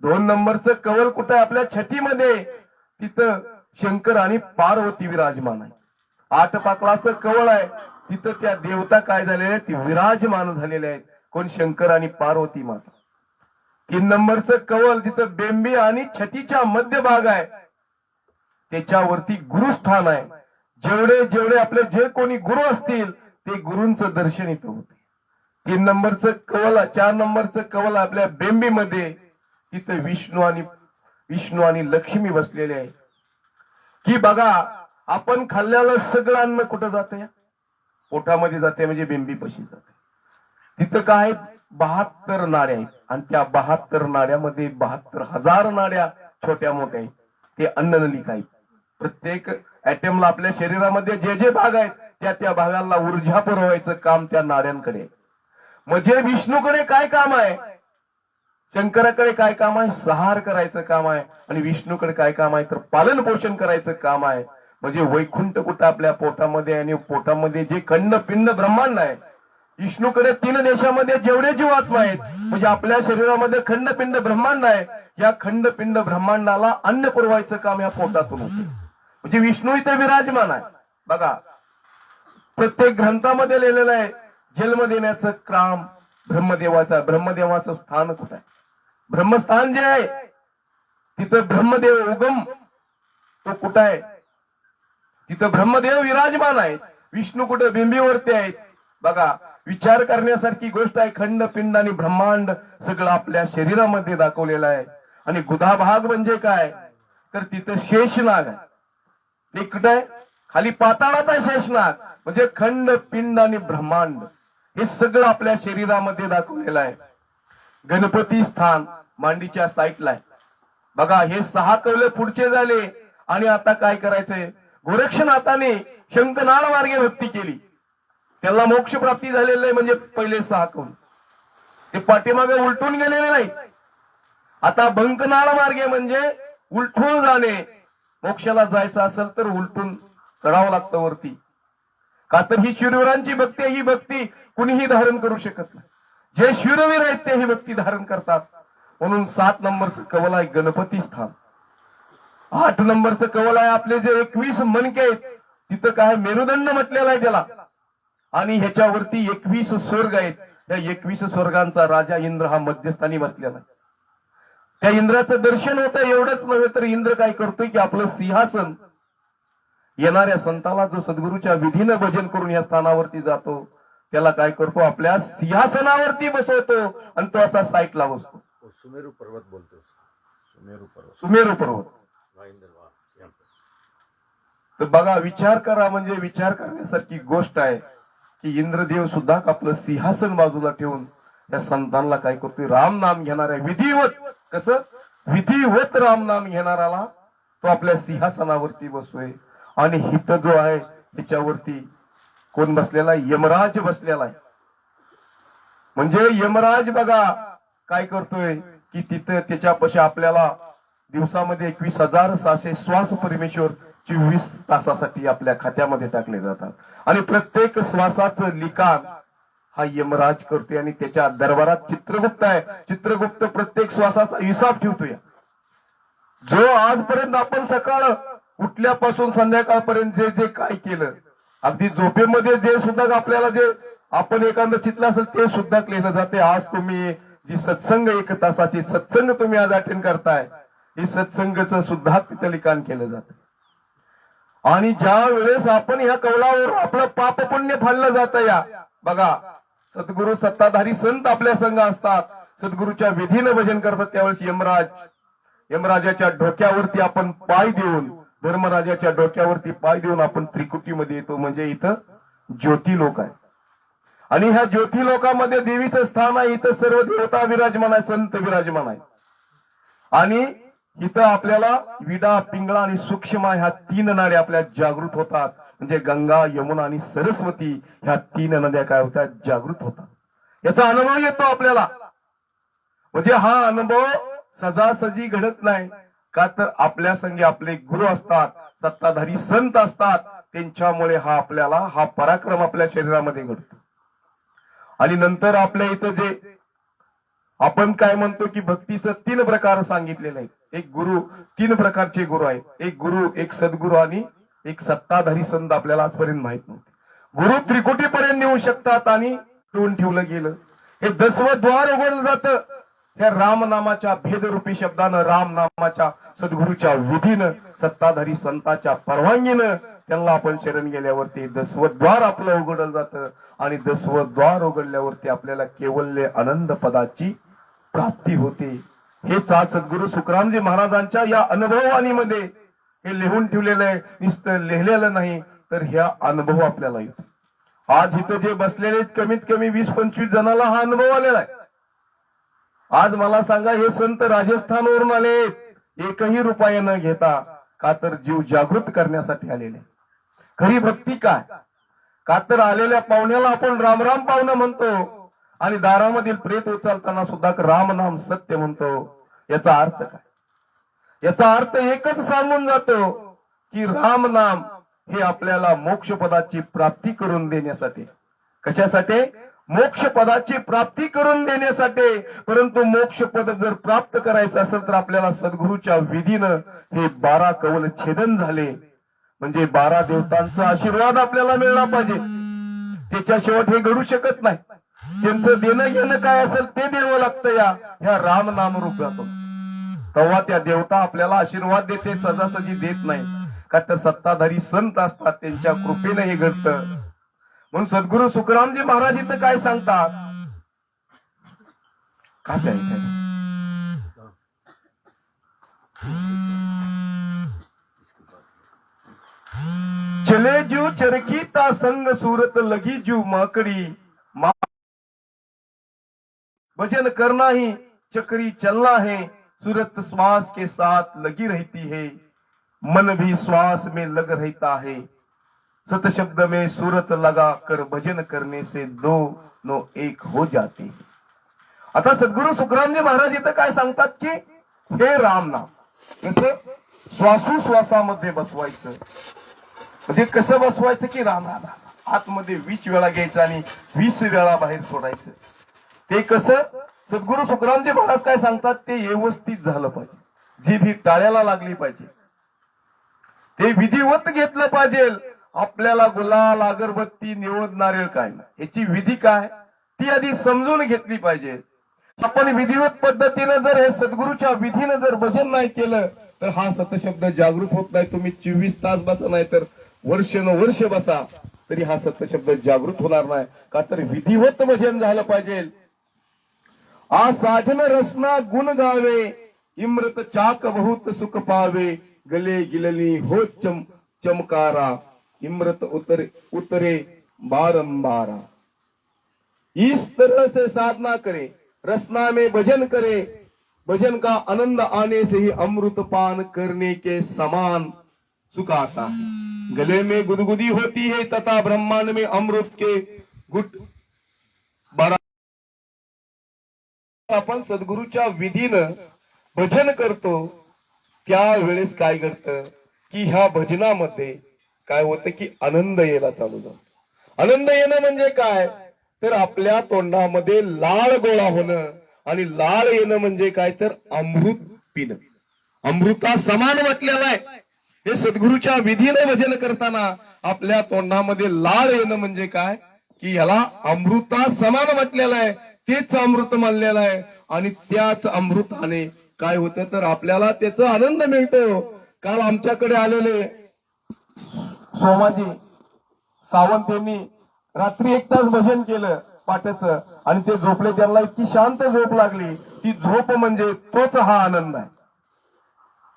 2 नंबरचं कवल कुठे? आपल्या छठीमध्ये, तिथं शंकर आणि पार्वती विराजमान आहे. 8 पाकळाचं कवळ आहे, तिथं त्या देवता काय झालेल्या आहेत, ती विराजमान झालेल्या आहेत. कोण? शंकर आणि पार्वती माता. 3 नंबरचं कवल जिथं बेंबी आणि छठीच्या मध्यभाग आहे, त्याच्यावरती गुरुस्थान आहे. जेवढे जेवढे आपले जे कोणी गुरु असतील ते गुरूंचं दर्शन इथं होते. 3 नंबरचं कवल, 4 नंबरचं कवल आपल्या बेंबीमध्ये, तिथं विष्णू आणि लक्ष्मी बसलेले आहे. की बघा, आपण खाल्ल्याला सगळं अन्न कुठं जातं? या पोटामध्ये जाते, म्हणजे बेंबी पशी जाते. तिथं काय? 72 नाड्या आहेत. आणि त्या 72 नाड्यामध्ये 72,000 नाड्या छोट्या मोठ्या आहेत. ते अन्ननलिका आहेत. प्रत्येक ऍटमला आपल्या शरीरामध्ये जे जे भाग आहेत त्या भागाला ऊर्जा पुरवायचं काम त्या नाड्यांकडे आहे. म्हणजे विष्णूकडे काय काम आहे, शंकराकडे काय काम आहे? संहार करायचं काम आहे. आणि विष्णूकडे काय काम आहे? तर पालन पोषण करायचं काम आहे. म्हणजे वैकुंठ कुठं? आपल्या पोटामध्ये. आणि पोटामध्ये जे खंड पिंड ब्रह्मांड आहे विष्णूकडे 3 देशामध्ये जेवढे जीवात्मा आहेत, म्हणजे आपल्या शरीरामध्ये खंडपिंड ब्रह्मांड आहे, या खंडपिंड ब्रह्मांडाला अन्न पुरवायचं काम या पोटातून होतं. म्हणजे विष्णू इथे विराजमान आहे. बघा, प्रत्येक ग्रंथामध्ये लिहिलेलं आहे, जन्म देण्याचं काम ब्रह्मदेवाचं आहे. ब्रह्मदेवाचं स्थान कुठं आहे? ब्रह्मस्थान जे आहे तिथं ब्रह्मदेव उगम तो कुठं आहे? तिथं ब्रह्मदेव विराजमान आहे. विष्णू कुठे? बिंबीवरती आहेत. बघा, विचार करण्यासारखी गोष्ट आहे. खंडपिंड आणि ब्रह्मांड सगळं आपल्या शरीरामध्ये दाखवलेलं आहे. आणि गुदा भाग म्हणजे काय? तर तिथं शेषनाग आहे. ते कुठं आहे? खाली पाताळात आहे शेषनाग. म्हणजे खंडपिंड आणि ब्रह्मांड हे सगळं आपल्या शरीरामध्ये दाखवलेलं आहे. गणपती स्थान मांडीच्या साईडला आहे. बघा, हे 6 कवले पुढचे झाले. आणि आता काय करायचंय? गोरक्षनाथाने शंखनाळ मार्गे भक्ती केली, त्याला मोक्ष प्राप्ती झालेली नाही. म्हणजे पहिले 6 कवले ते पाठीमागे उलटून गेलेले नाही. आता बंकनाळ मार्गे म्हणजे उलटून जाणे. मोक्षाला जायचं असेल तर उलटून चढावं लागतं वरती. का तर ही शूरवीरांची भक्ती आहे. ही भक्ती कुणीही धारण करू शकत नाही. जे शूरवीर आहेत ते ही भक्ती धारण करतात. म्हणून 7 नंबरचं कवल आहे गणपती स्थान. 8 नंबरचं कवल आहे आपले जे 21 मनके आहेत, तिथं काय मेरुदंड म्हटलेला आहे त्याला. आणि ह्याच्यावरती 21 स्वर्ग आहेत. त्या 21 स्वर्गांचा राजा इंद्र हा मध्यस्थानी बसलेला आहे. त्या इंद्राचं दर्शन होतं. एवढंच नव्हे तर इंद्र काय करतोय की आपलं सिंहासन येणाऱ्या संताला जो सद्गुरूच्या विधीनं भजन करून या स्थानावरती जातो त्याला काय करतो? आपल्या सिंहासनावरती बसवतो आणि तो असा साईटला बसतो. सुमेरू पर्वत बोलतो. सुमेरू पर्वत. तर बघा, विचार करा, म्हणजे विचार करण्यासारखी गोष्ट आहे की इंद्रदेव सुद्धा आपलं सिंहासन बाजूला ठेवून त्या संतांना काय करतोय? राम नाम घेणाऱ्या विधिवत, कसं विधिवत राम नाम घेणाराला तो आपल्या सिंहासनावरती बसतोय. आणि हित जो आहे त्याच्यावरती कोण बसलेला आहे? यमराज बसलेला आहे. म्हणजे यमराज बघा काय करतोय की तिथं त्याच्यापाशी आपल्याला दिवसामध्ये 21,600 श्वास परमेश्वर 24 तासासाठी आपल्या खात्यामध्ये टाकले जातात. आणि प्रत्येक श्वासाचं लिखाण हा यमराज करतोय. आणि त्याच्या दरबारात चित्रगुप्त आहे. चित्रगुप्त प्रत्येक श्वासाचा हिसाब ठेवतोय. जो आजपर्यंत आपण सकाळ उठल्यापासून संध्याकाळपर्यंत जे जे काय केलं, अगदी झोपेमध्ये जे सुद्धा आपल्याला जे आपण एखादं चितलं असेल ते सुद्धा लिहिलं जाते. आज तुम्ही जी सत्संग 1 तासाची सत्संग तुम्ही आज अटेंड करताय, हे सत्संगचं सुद्धा तिथं लिखाण केलं जातं. आणि ज्या वेळेस आपण ह्या कौलावर आपलं पाप पुण्य फाडलं जातं, या बघा सद्गुरू सत्ताधारी संत आपल्या संघ असतात, सद्गुरूच्या विधीनं भजन करतात. त्यावेळेस यमराजाच्या डोक्यावरती आपण पाय देऊन, धर्मराजाच्या डोक्यावरती पाय देऊन आपण त्रिकुटीमध्ये येतो. म्हणजे इथं ज्योती लोक आहे. आणि ह्या ज्योती लोकांमध्ये देवीचं स्थान आहे. इथं सर्व देवता विराजमान आहे, संत विराजमान आहे. आणि इथं आपल्याला विडा, पिंगळा आणि सूक्ष्म ह्या 3 नद्या आपल्या जागृत होतात. म्हणजे गंगा, यमुना आणि सरस्वती ह्या 3 नद्या काय होतात? जागृत होतात. याचा अनुभव येतो आपल्याला. म्हणजे हा अनुभव सजासजी घडत नाही. का तर आपल्या संगी आपले गुरु असतात, सत्ताधारी संत असतात. त्यांच्यामुळे हा आपल्याला हा पराक्रम आपल्या शरीरामध्ये घडतो. आणि नंतर आपल्या इथं जे आपण काय म्हणतो की भक्तीचं 3 प्रकार सांगितलेले आहेत. एक गुरु, 3 प्रकारचे गुरु आहेत. एक गुरु, एक सद्गुरु आणि एक सत्ताधारी संत आपल्याला आजपर्यंत माहित नव्हते. गुरु त्रिकुटीपर्यंत नेऊ शकतात आणि ठेवून ठेवलं गेलं. हे 10वं द्वार उघडलं जातं त्या रामनामाच्या भेदरूपी शब्दानं, रामनामाच्या सद्गुरूच्या विधीनं, सत्ताधारी संताच्या परवानगीनं त्यांना आपण शरण गेल्यावरती 10वं द्वार आपलं उघडलं जातं. आणि 10वं द्वार उघडल्यावरती आपल्याला केवल्य आनंद पदाची प्राप्ती होते. हेच आज सद्गुरू सुखरामजी महाराजांच्या या अनुभववाणीमध्ये हे लिहून ठेवलेलं आहे. नुसतं लिहिलेलं नाही तर ह्या अनुभव आपल्याला येतो. आज इथं जे बसलेले कमीत कमी 20-25 जणांना हा अनुभव आलेला आहे. आज मला सांगा, हे संत राजस्थानवरून आले, एकही रुपया न घेता. का तर जीव जागृत करण्यासाठी आलेले. खरी भक्ती काय? का तर आलेल्या पाहुण्याला आपण रामराम पाहुणं म्हणतो आणि दारामधील प्रेत उचलताना सुद्धा राम नाम सत्य म्हणतो. याचा अर्थ काय? याचा अर्थ एकच सांगून जातो की राम नाम हे आपल्याला मोक्ष पदाची प्राप्ती करून देण्यासाठी. कशासाठी? मोक्ष पदाची प्राप्ती करून देण्यासाठी. परंतु मोक्ष पद जर प्राप्त करायचं असेल तर आपल्याला सद्गुरूच्या विधीनं हे 12 कवल छेदन झाले, म्हणजे 12 देवतांचा आशीर्वाद आपल्याला मिळला पाहिजे. त्याच्याशिवाय हे घडू शकत नाही. त्यांचं देणं घेणं काय असेल ते द्यावं लागतं या राम नाम रूपातून. तेव्हा त्या देवता आपल्याला आशीर्वाद देते, सजासजी देत नाही. का तर सत्ताधारी संत असतात, त्यांच्या कृपेनं हे घडतं. म्हणून सद्गुरू सुखरामजी महाराज इथं काय सांगतात, काय चले जीव चरखी ता संग सूरत लगी जीव माकड़ी भजन करना ही चक्री चलना है, सूरत श्वास के साथ लगी रहती है, मन भी श्वास में लग रहता है, सत शब्द में सूरत लगा कर भजन करने से दोनों एक हो जाते. आता सद्गुरू सुखरामजी महाराज इथं काय सांगतात की हे राम नाम कसं श्वासोश्वासामध्ये बसवायचं. म्हणजे कसं बसवायचं की राम राम आतमध्ये 20 वेळा घ्यायचं आणि 20 वेळा बाहेर सोडायचं. ते कसं सद्गुरू सुखरामजी महाराज काय सांगतात ते व्यवस्थित झालं पाहिजे. जी भी टाळ्याला लागली पाहिजे, ते विधिवत घेतलं पाहिजे. आपल्याला गुलाल अगरबत्ती निवड नारळ काय याची विधी काय ती आधी समजून घेतली पाहिजे. आपण विधिवत पद्धतीने जर हे सद्गुरूच्या विधीनं जर भजन नाही केलं तर हा सतशब्द जागृत होत नाही. तुम्ही 24 तास बसा नाही तर वर्ष बसा तरी हा सतशब्द जागृत होणार नाही. का तर विधिवत भजन झालं पाहिजे. आ साजन रसना गुण गावे, इम्रत चाक बहुत सुख पावे, गले गिलनी हो चमकारा, इम्रत उतरे बारंबारा. इस तरह से साधना करे, रसना में भजन करे, भजन का आनंद आने से ही अमृत पान करने के समान सुख आता है. गले में गुदगुदी होती है तथा ब्रह्मांड में अमृत के गुट बरा. आपण सद्गुरूच्या विधीनं भजन करतो त्यावेळेस काय घडतं की ह्या भजनामध्ये काय होतं की आनंद यायला चालू जातो. आनंद येणं म्हणजे काय तर आपल्या तोंडामध्ये लाळ गोळा होणं, आणि लाळ येणं म्हणजे काय तर अमृत पिणं. अमृता समान म्हटलेलं आहे. हे सद्गुरूच्या विधीने भजन करताना आपल्या तोंडामध्ये लाळ येणं म्हणजे काय की याला अमृता समान म्हटलेलं आहे. तेच अमृत मानलेलं आहे आणि त्याच अमृताने काय होतं तर आपल्याला त्याचा आनंद मिळतो. काल आमच्याकडे आलेले सोमाजी सावंत यांनी रात्री 1 तास भजन केलं पाट्याचं आणि ते झोपले. त्यांना इतकी शांत झोप लागली. ती झोप म्हणजे तोच हा आनंद आहे.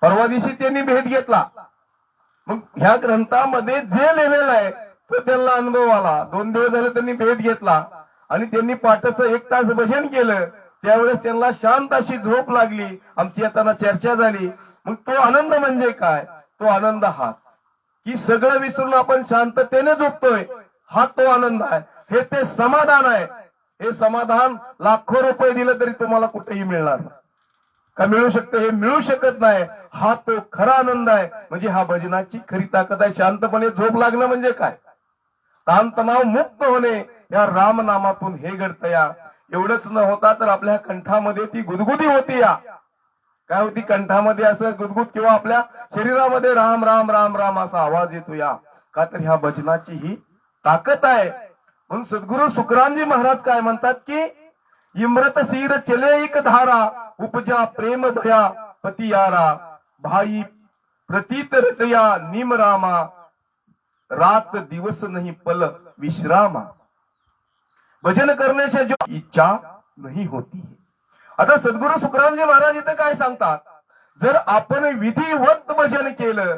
परवा दिवशी त्यांनी भेद घेतला. मग ह्या ग्रंथामध्ये जे लिहिलेलं आहे तो त्यांना अनुभव आला. 2 दिवस झाले त्यांनी भेद घेतला आणि त्यांनी पाट्याचं 1 तास भजन केलं. त्यावेळेस त्यांना शांत अशी झोप लागली. आमची येताना चर्चा झाली. मग तो आनंद म्हणजे काय, तो आनंद हाच की सगळं विसरून आपण शांततेने झोपतोय, हा तो आनंद आहे. हे ते समाधान आहे. हे समाधान लाखो रुपये दिलं तरी तुम्हाला कुठेही मिळणार नाही. का मिळू शकतं? हे मिळू शकत नाही. हा तो खरा आनंद आहे. म्हणजे हा भजनाची खरी ताकद आहे. शांतपणे झोप लागणं म्हणजे काय, ताणतणाव मुक्त होणे या रामनामातून हे घडतं. या एवढंच न होता तर आपल्या कंठामध्ये ती गुदगुदी होती. या काय होती कंठामध्ये असं गुदगुद किंवा आपल्या शरीरामध्ये राम राम राम राम असा आवाज येतो. या का तर ह्या भजनाची ही ताकद आहे. म्हणून सद्गुरू सुखरामजी महाराज काय म्हणतात की इम्रत सीर चले एक धारा, उपजा प्रेम भया पती यारा, भाई प्रतीत रतया निम रामा, रात दिवस नहीं पल विश्रामा. भजन करण्याची जो इच्छा नहीं होती. आता सद्गुरू सुखरामजी महाराज इथं काय सांगतात, जर आपण विधिवत भजन केलं,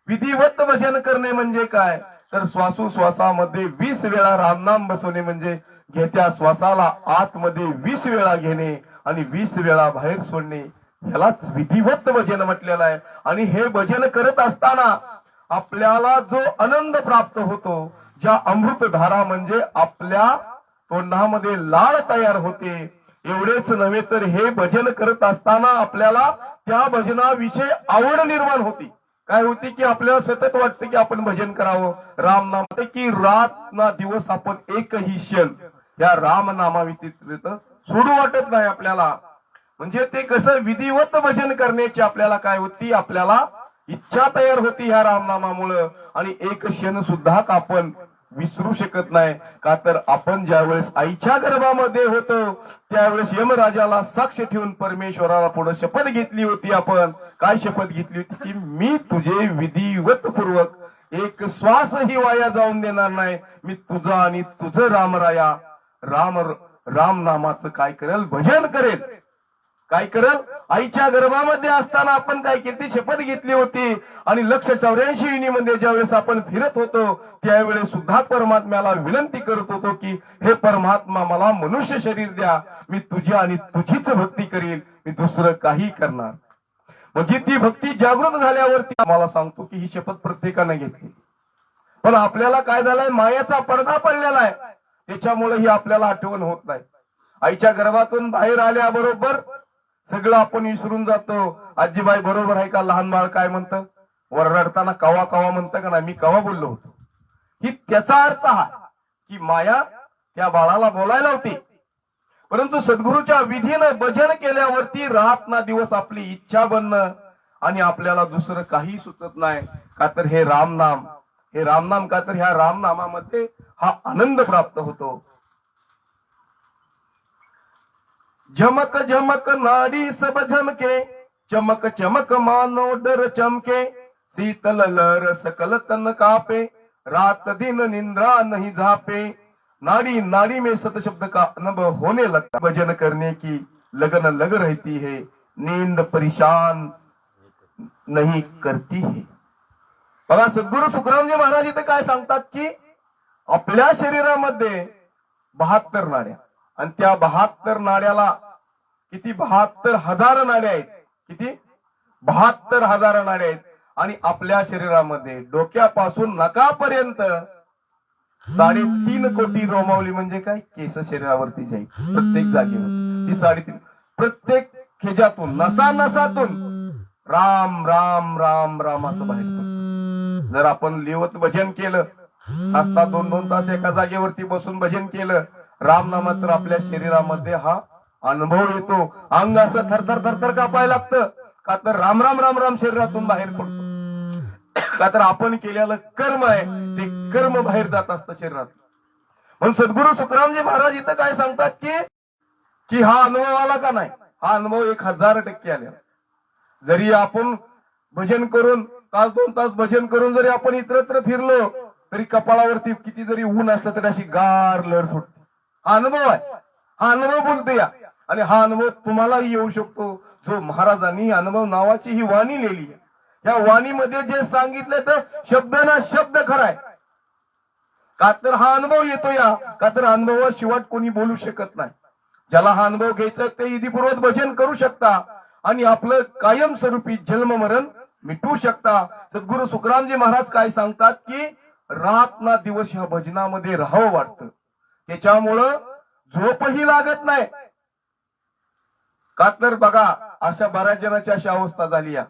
विधिवत भजन करणे म्हणजे काय तर श्वासोश्वासामध्ये 20 वेळा रामनाम बसवणे म्हणजे घेत्या श्वासाला आतमध्ये 20 वेळा घेणे आणि 20 वेळा बाहेर सोडणे, यालाच विधिवत भजन म्हटलेलं आहे. आणि हे भजन करत असताना आपल्याला जो आनंद प्राप्त होतो, ज्या अमृतधारा म्हणजे आपल्या तोंडामध्ये लाळ तयार होते. एवढेच नव्हे तर हे भजन करत असताना आपल्याला त्या भजनाविषयी आवड निर्माण होती. काय होती की आपल्याला सतत वाटतं की आपण भजन करावं. राम नाम की रात ना दिवस आपण एकही क्षण या रामनामाव्यतिरिक्त सोडू वाटत नाही आपल्याला. म्हणजे ते कसं विधिवत भजन करण्याची आपल्याला काय होती, आपल्याला इच्छा तयार होती ह्या रामनामामुळं. आणि एक क्षण सुद्धा आपण विसरू शकत नाही. का तर आपण ज्यावेळेस आईच्या गर्भामध्ये होतो त्यावेळेस यमराजाला साक्ष ठेवून परमेश्वराला पुढे शपथ घेतली होती. आपण काय शपथ घेतली होती की मी तुझे विधिवत पूर्वक एक श्वासही वाया जाऊन देणार नाही. मी तुझं आणि तुझं रामराया राम नामाचं काय करेल, भजन करेल. काय करेल, आईच्या गर्भामध्ये असताना आपण काय केली, शपथ घेतली होती. आणि 184 मध्ये ज्यावेळेस आपण फिरत होतो त्यावेळेस सुद्धा परमात्म्याला विनंती करत होतो की हे परमात्मा मला मनुष्य शरीर द्या, मी तुझी आणि तुझीच भक्ती करील, मी दुसरं काही करणार. म्हणजे ती भक्ती जागृत झाल्यावरती आम्हाला सांगतो की ही शपथ प्रत्येकाने घेतली. पण आपल्याला काय झालंय, मायाचा पडदा पडलेला आहे, त्याच्यामुळे ही आपल्याला आठवण होत नाही. आईच्या गर्भातून बाहेर आल्याबरोबर सगळं आपण विसरून जातो. आजीबाई बरोबर आहे का, लहान बाळ काय म्हणतं, रडताना कवा कवा म्हणतं का नाही, मी कवा बोललो होतो. ही त्याचा अर्थ हा की माया त्या बाळाला बोलायला होती. परंतु सद्गुरूच्या विधीनं भजन केल्यावरती रात ना दिवस आपली इच्छा बनणं आणि आपल्याला दुसरं काही सुचत नाही. का तर हे रामनाम का तर ह्या रामनामामध्ये हा आनंद प्राप्त होतो. झमक झमक नाडी सब झमके, चमक चमक मानो डर चमके, शीतल लहर सकल तन कापे, रात दिन निंद्रा नहीं झापे, नाड़ी नाड़ी में सत शब्द का अनुभव होने लगता, भजन करने की लगन लग रहती है, नींद परेशान नहीं करती है. बघा सद्गुरु सुखरामजी महाराज इथे काय सांगतात की आपल्या शरीरामध्ये 72 नाड्या आणि त्या 72 नाड्याला किती 72,000 नाड्या आहेत. किती 72,000 नाड्या आहेत. आणि आपल्या शरीरामध्ये डोक्यापासून नकापर्यंत 3.5 कोटी रोमावली म्हणजे काय, केस शरीरावरती जाईल प्रत्येक जागेवर. ती 3.5 प्रत्येक खेजातून नसा नसातून राम राम राम राम असं बाहेर पडतं. जर आपण लिवत भजन केलं, असता 2-2 तास एका जागेवरती बसून भजन केलं रामनामा, तर आपल्या शरीरामध्ये हा अनुभव येतो. अंग असं थरथर थरथर कापायला लागतं. का तर राम राम राम राम शरीरातून बाहेर पडतो. का तर आपण केलेलं कर्म आहे ते कर्म बाहेर जात असतं शरीरात. म्हणून सद्गुरु सुखरामजी महाराज इथं काय सांगतात की हा अनुभव आला का नाही, हा अनुभव 1000% आला. जरी आपण भजन करून 1-2 तास भजन करून जरी आपण इतरत्र फिरलो तरी कपाळावरती किती जरी ऊन असलं तरी अशी गार लहर सुटते. हा अनुभव आहे, हा अनुभव बोलतो या. आणि हा अनुभव तुम्हालाही येऊ शकतो. जो महाराजांनी अनुभव नावाची ही वाणी लिहिली आहे, या वाणीमध्ये जे सांगितलं तर शब्द ना शब्द खराय. का तर हा अनुभव येतो या, का तर अनुभवाशिवाय कोणी बोलू शकत नाही. ज्याला हा अनुभव घ्यायचा ते विधीपूर्वक भजन करू शकता आणि आपलं कायमस्वरूपी जन्म मरण मिटवू शकता. सद्गुरु सुखरामजी महाराज काय सांगतात की रात ना दिवस ह्या भजनामध्ये राहावं वाटतं. त्याच्यामुळं झोपही लागत नाही. का तर बघा अशा बऱ्याच जणांची अशी अवस्था झाली या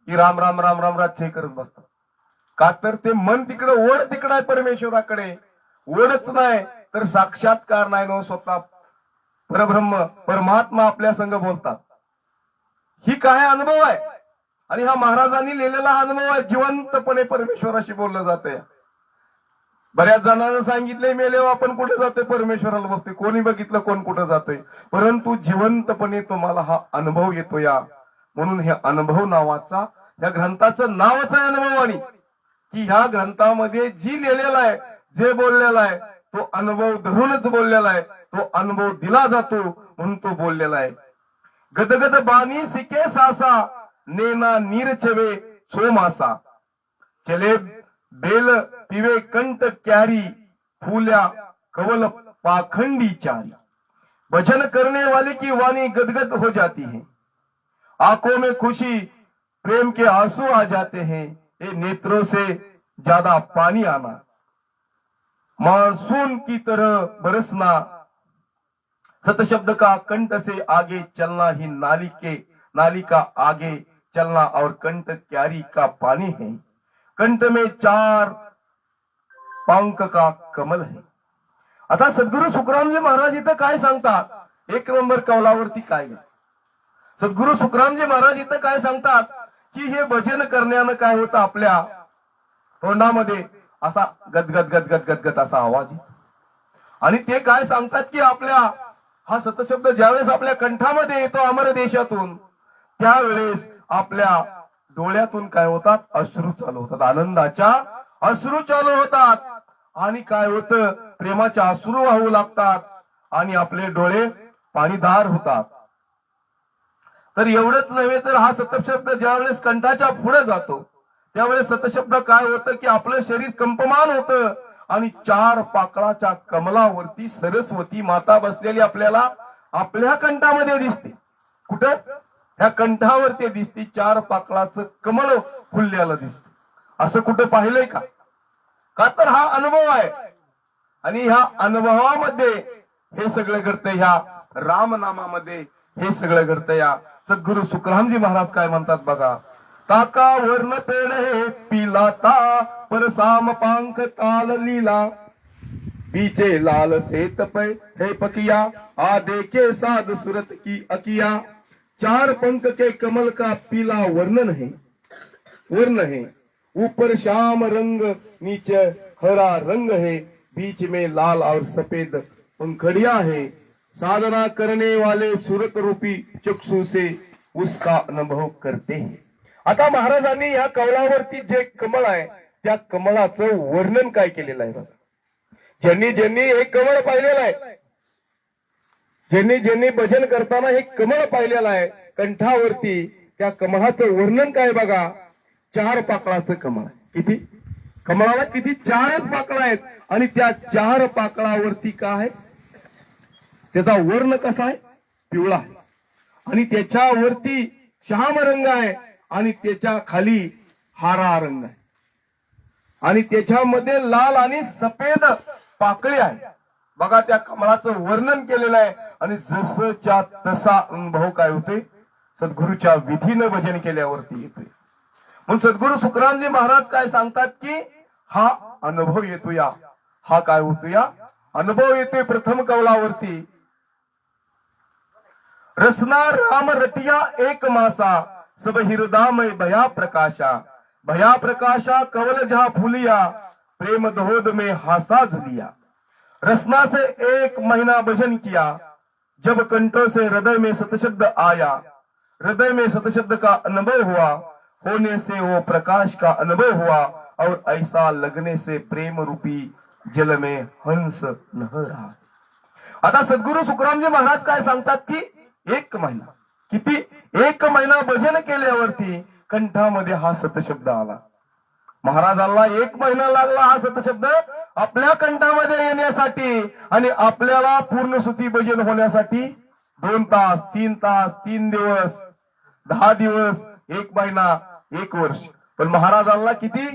की राम राम राम राम रात करत बसतात. का तर ते मन तिकडे ओढ तिकडे आहे, परमेश्वराकडे ओढच नाही तर साक्षात्कार नाही न स्वतः परब्रह्म परमात्मा आपल्या संग बोलतात. ही काय अनुभव आहे आणि हा महाराजांनी लिहिलेला हा अनुभव आहे. जिवंतपणे परमेश्वराशी बोललं जातंय. बऱ्याच जणांना सांगितलंय मेलेव आपण कुठे जातोय, परमेश्वराला बघतोय. कोणी बघितलं कोण कुठं जातोय, परंतु जिवंतपणे तुम्हाला हा अनुभव येतो या. म्हणून हे अनुभव नावाचा या ग्रंथाचं नावच आहे अनुभववाणी. की ह्या ग्रंथामध्ये जी लिहिलेला आहे, जे बोललेला आहे तो अनुभव धरूनच बोललेला आहे. तो अनुभव दिला जातो म्हणून तो बोललेला आहे. गदगद बानी सिके सासा, नेना नीर चवे सोमासा, चले बेल पिवे कंट क्यारी, फूल्या कवल पाखंडी चारी. भजन करने वाले की वाणी गदगद हो जाती है, आंखों में खुशी प्रेम के आंसू आ जाते हैं, ये नेत्रों से ज्यादा पानी आना, मानसून की तरह बरसना, सतशब्द का कंठ से आगे चलना ही नाली का आगे चलना, और कंठ क्यारी का पानी है, कंठ में 4 पंख का कमल है. आता सद्गुरू सुखरामजी महाराज इथं काय सांगतात, एक नंबर कौलावरती काय नाही. सद्गुरू सुखरामजी महाराज इथं काय सांगतात की हे भजन करण्यानं काय होतं, आपल्या तोंडामध्ये असा गदगद गदगद गदगद असा आवाज येतो. आणि ते काय सांगतात की आपल्या हा सतशब्द ज्यावेळेस आपल्या कंठामध्ये येतो अमर देशातून, त्यावेळेस आपल्या डोळ्यातून काय होतात, अश्रू चालू होतात, आनंदाच्या अश्रू चालू होतात. आणि काय होतं, प्रेमाचे अश्रू वाहू लागतात आणि आपले डोळे पाणीदार होतात. तर एवढंच नव्हे तर हा सतशब्द ज्यावेळेस कंठाच्या पुढे जातो त्यावेळेस सतशब्द काय होतं की आपलं शरीर कंपमान होतं आणि चार पाकळाच्या कमलावरती सरस्वती माता बसलेली आपल्याला आपल्या कंठामध्ये दिसते. कुठं, ह्या कंठावरती दिसते, चार पाकळाचं कमळ फुललेलं दिसतं. असं कुठं पाहिलंय का? का तर हा अनुभव आहे आणि ह्या अनुभवामध्ये हे सगळं घडतंय, ह्या रामनामामध्ये हे सगळं घडतंय. या सद्गुरू सुखरामजी महाराज काय म्हणतात बघा, ताका वर्ण पेढे पिलाता परसाम पांख ताल लीला, बीचे लाल सेत पे हे पकिया आ देखे साध सुरत की अकिया, चार पंख के कमल का पीला वर्ण है, ऊपर श्याम रंग नीचे हरा रंग है, बीच में लाल और सफेद पंखड़िया है, साधना करने वाले सूरत रूपी चक्षु से उसका अनुभव करते हैं. आता महाराजांनी या कमलावरती जे कमळ आहे त्या कमळाचं वर्णन काय केलेलं आहे बघा. ज्यांनी हे कमळ पाहिलेलं आहे, ज्यांनी भजन करताना हे कमळ पाहिलेलं आहे कंठावरती, त्या कमळाचं वर्णन काय बघा. चार पाकळाचं कमळ आहे. किती कमळाला किती, चारच पाकळा आहेत आणि त्या चार पाकळावरती काय आहे, त्याचा वर्ण कसा आहे, पिवळा आहे. आणि त्याच्यावरती श्याम रंग आहे आणि त्याच्या खाली हारा रंग आहे आणि त्याच्यामध्ये लाल आणि सफेद पाकळी आहे. बघा त्या कमळाचं वर्णन केलेलं आहे आणि जसच्या तसा अनुभव काय होते, सद्गुरूच्या विधीनं भजन केल्यावरती येतोय. म्हणून सद्गुरू सुखरामजी महाराज काय सांगतात की हा अनुभव येतो, या हा काय होतो, या अनुभव येतोय प्रथम कवलावरती. रसना राम रटिया एक मासा, सब हिरदामय भया प्रकाशा कवल जहा फूलिया, प्रेम दहोद में हासा झुलिया. रसना से एक महीना भजन किया, जब कंठों से हृदय में सतशब्द आया, हृदय में सतशब्द का अनुभव हुआ, होने से वो प्रकाश का अनुभव हुआ, और ऐसा लगने से प्रेम रूपी जल में हंस लहरा. आता सद्गुरू सुखरामजी महाराज काय सांगतात की एक महिना, किती, एक महिना भजन केल्यावरती कंठामध्ये हा सतशब्द आला. महाराजांना एक महिना लागला हा सतशब्द आपल्या कंठामध्ये येण्यासाठी आणि आपल्याला पूर्ण सुती भजन होण्यासाठी 2 तास, 3 तास, 3 दिवस, 10 दिवस, 1 महिना, 1 वर्ष. पण महाराजांना किती,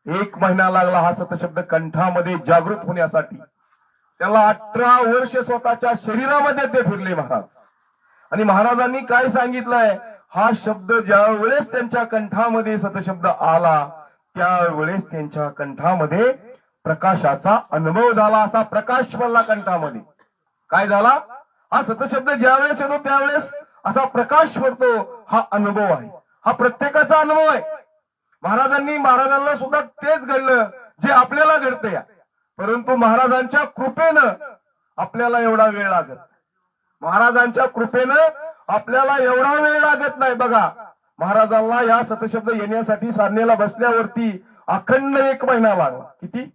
1 महिना लागला हा सतशब्द कंठामध्ये जागृत होण्यासाठी. त्याला 18 वर्ष स्वतःच्या शरीरामध्ये ते फिरले महाराज. आणि महाराजांनी काय सांगितलंय, हा शब्द ज्या वेळेस त्यांच्या कंठामध्ये सतशब्द आला त्यावेळेस त्यांच्या कंठामध्ये प्रकाशाचा अनुभव झाला. असा प्रकाश पडला कंठामध्ये. काय झाला, हा सतशब्द ज्या वेळेस येतो त्यावेळेस असा प्रकाश पडतो. हा अनुभव आहे, हा प्रत्येकाचा अनुभव आहे. महाराजांना सुद्धा तेच घडलं जे आपल्याला घडतं या, परंतु महाराजांच्या कृपेनं आपल्याला एवढा वेळ लागत, महाराजांच्या कृपेनं आपल्याला एवढा वेळ लागत नाही. बघा महाराजांना या सतशब्द येण्यासाठी साधनेला बसल्यावरती अखंड 1 महिना लागला. किती,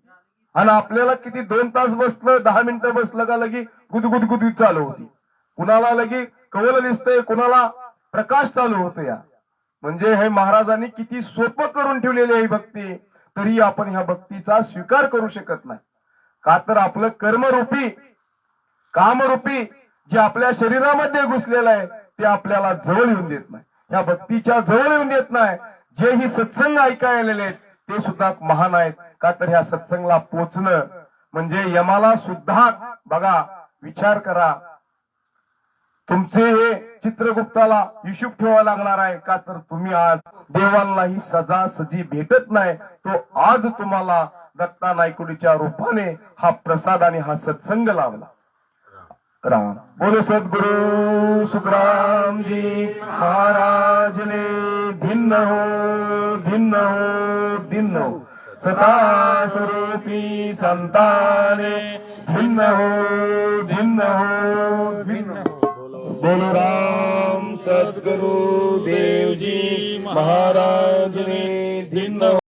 आणि आपल्याला किती 2 तास बसलं, 10 मिनिटं बसलं का लगी गुदगुद चालू होती. कुणाला लगी कवल दिसतंय, कुणाला प्रकाश चालू होतो. या म्हणजे हे महाराजांनी किती सोपं करून ठेवलेली आहे भक्ती, तरी आपण ह्या भक्तीचा स्वीकार करू शकत नाही. का तर आपलं कर्मरूपी, कामरूपी जे आपल्या शरीरामध्ये घुसलेलं आहे ते आपल्याला जवळ येऊन देत नाही, ह्या भक्तीच्या जवळ येऊन देत नाही. जे ही सत्संग ऐकायला आलेले आहेत ते सुद्धा महान आहेत. का तर ह्या सत्संगला पोचणं म्हणजे यमाला सुद्धा, बघा विचार करा, तुमचे हे चित्रगुप्ताला हिशोब ठेवावा लागणार आहे. का तर तुम्ही आज देवांनाही सजासजी भेटत नाही, तो आज तुम्हाला दत्ता नायकुडीच्या रूपाने हा प्रसाद आणि हा सत्संग लाभला. राम बोलो सद्गुरु सुखराम जी महाराज ने धिन्न हो धिन्न हो धिन्न हो. सता स्वरूपी संताने धिन्न हो धिन्न हो धिन्न हो. बोलो राम सद्गुरु देव जी महाराज ने धिन्न हो.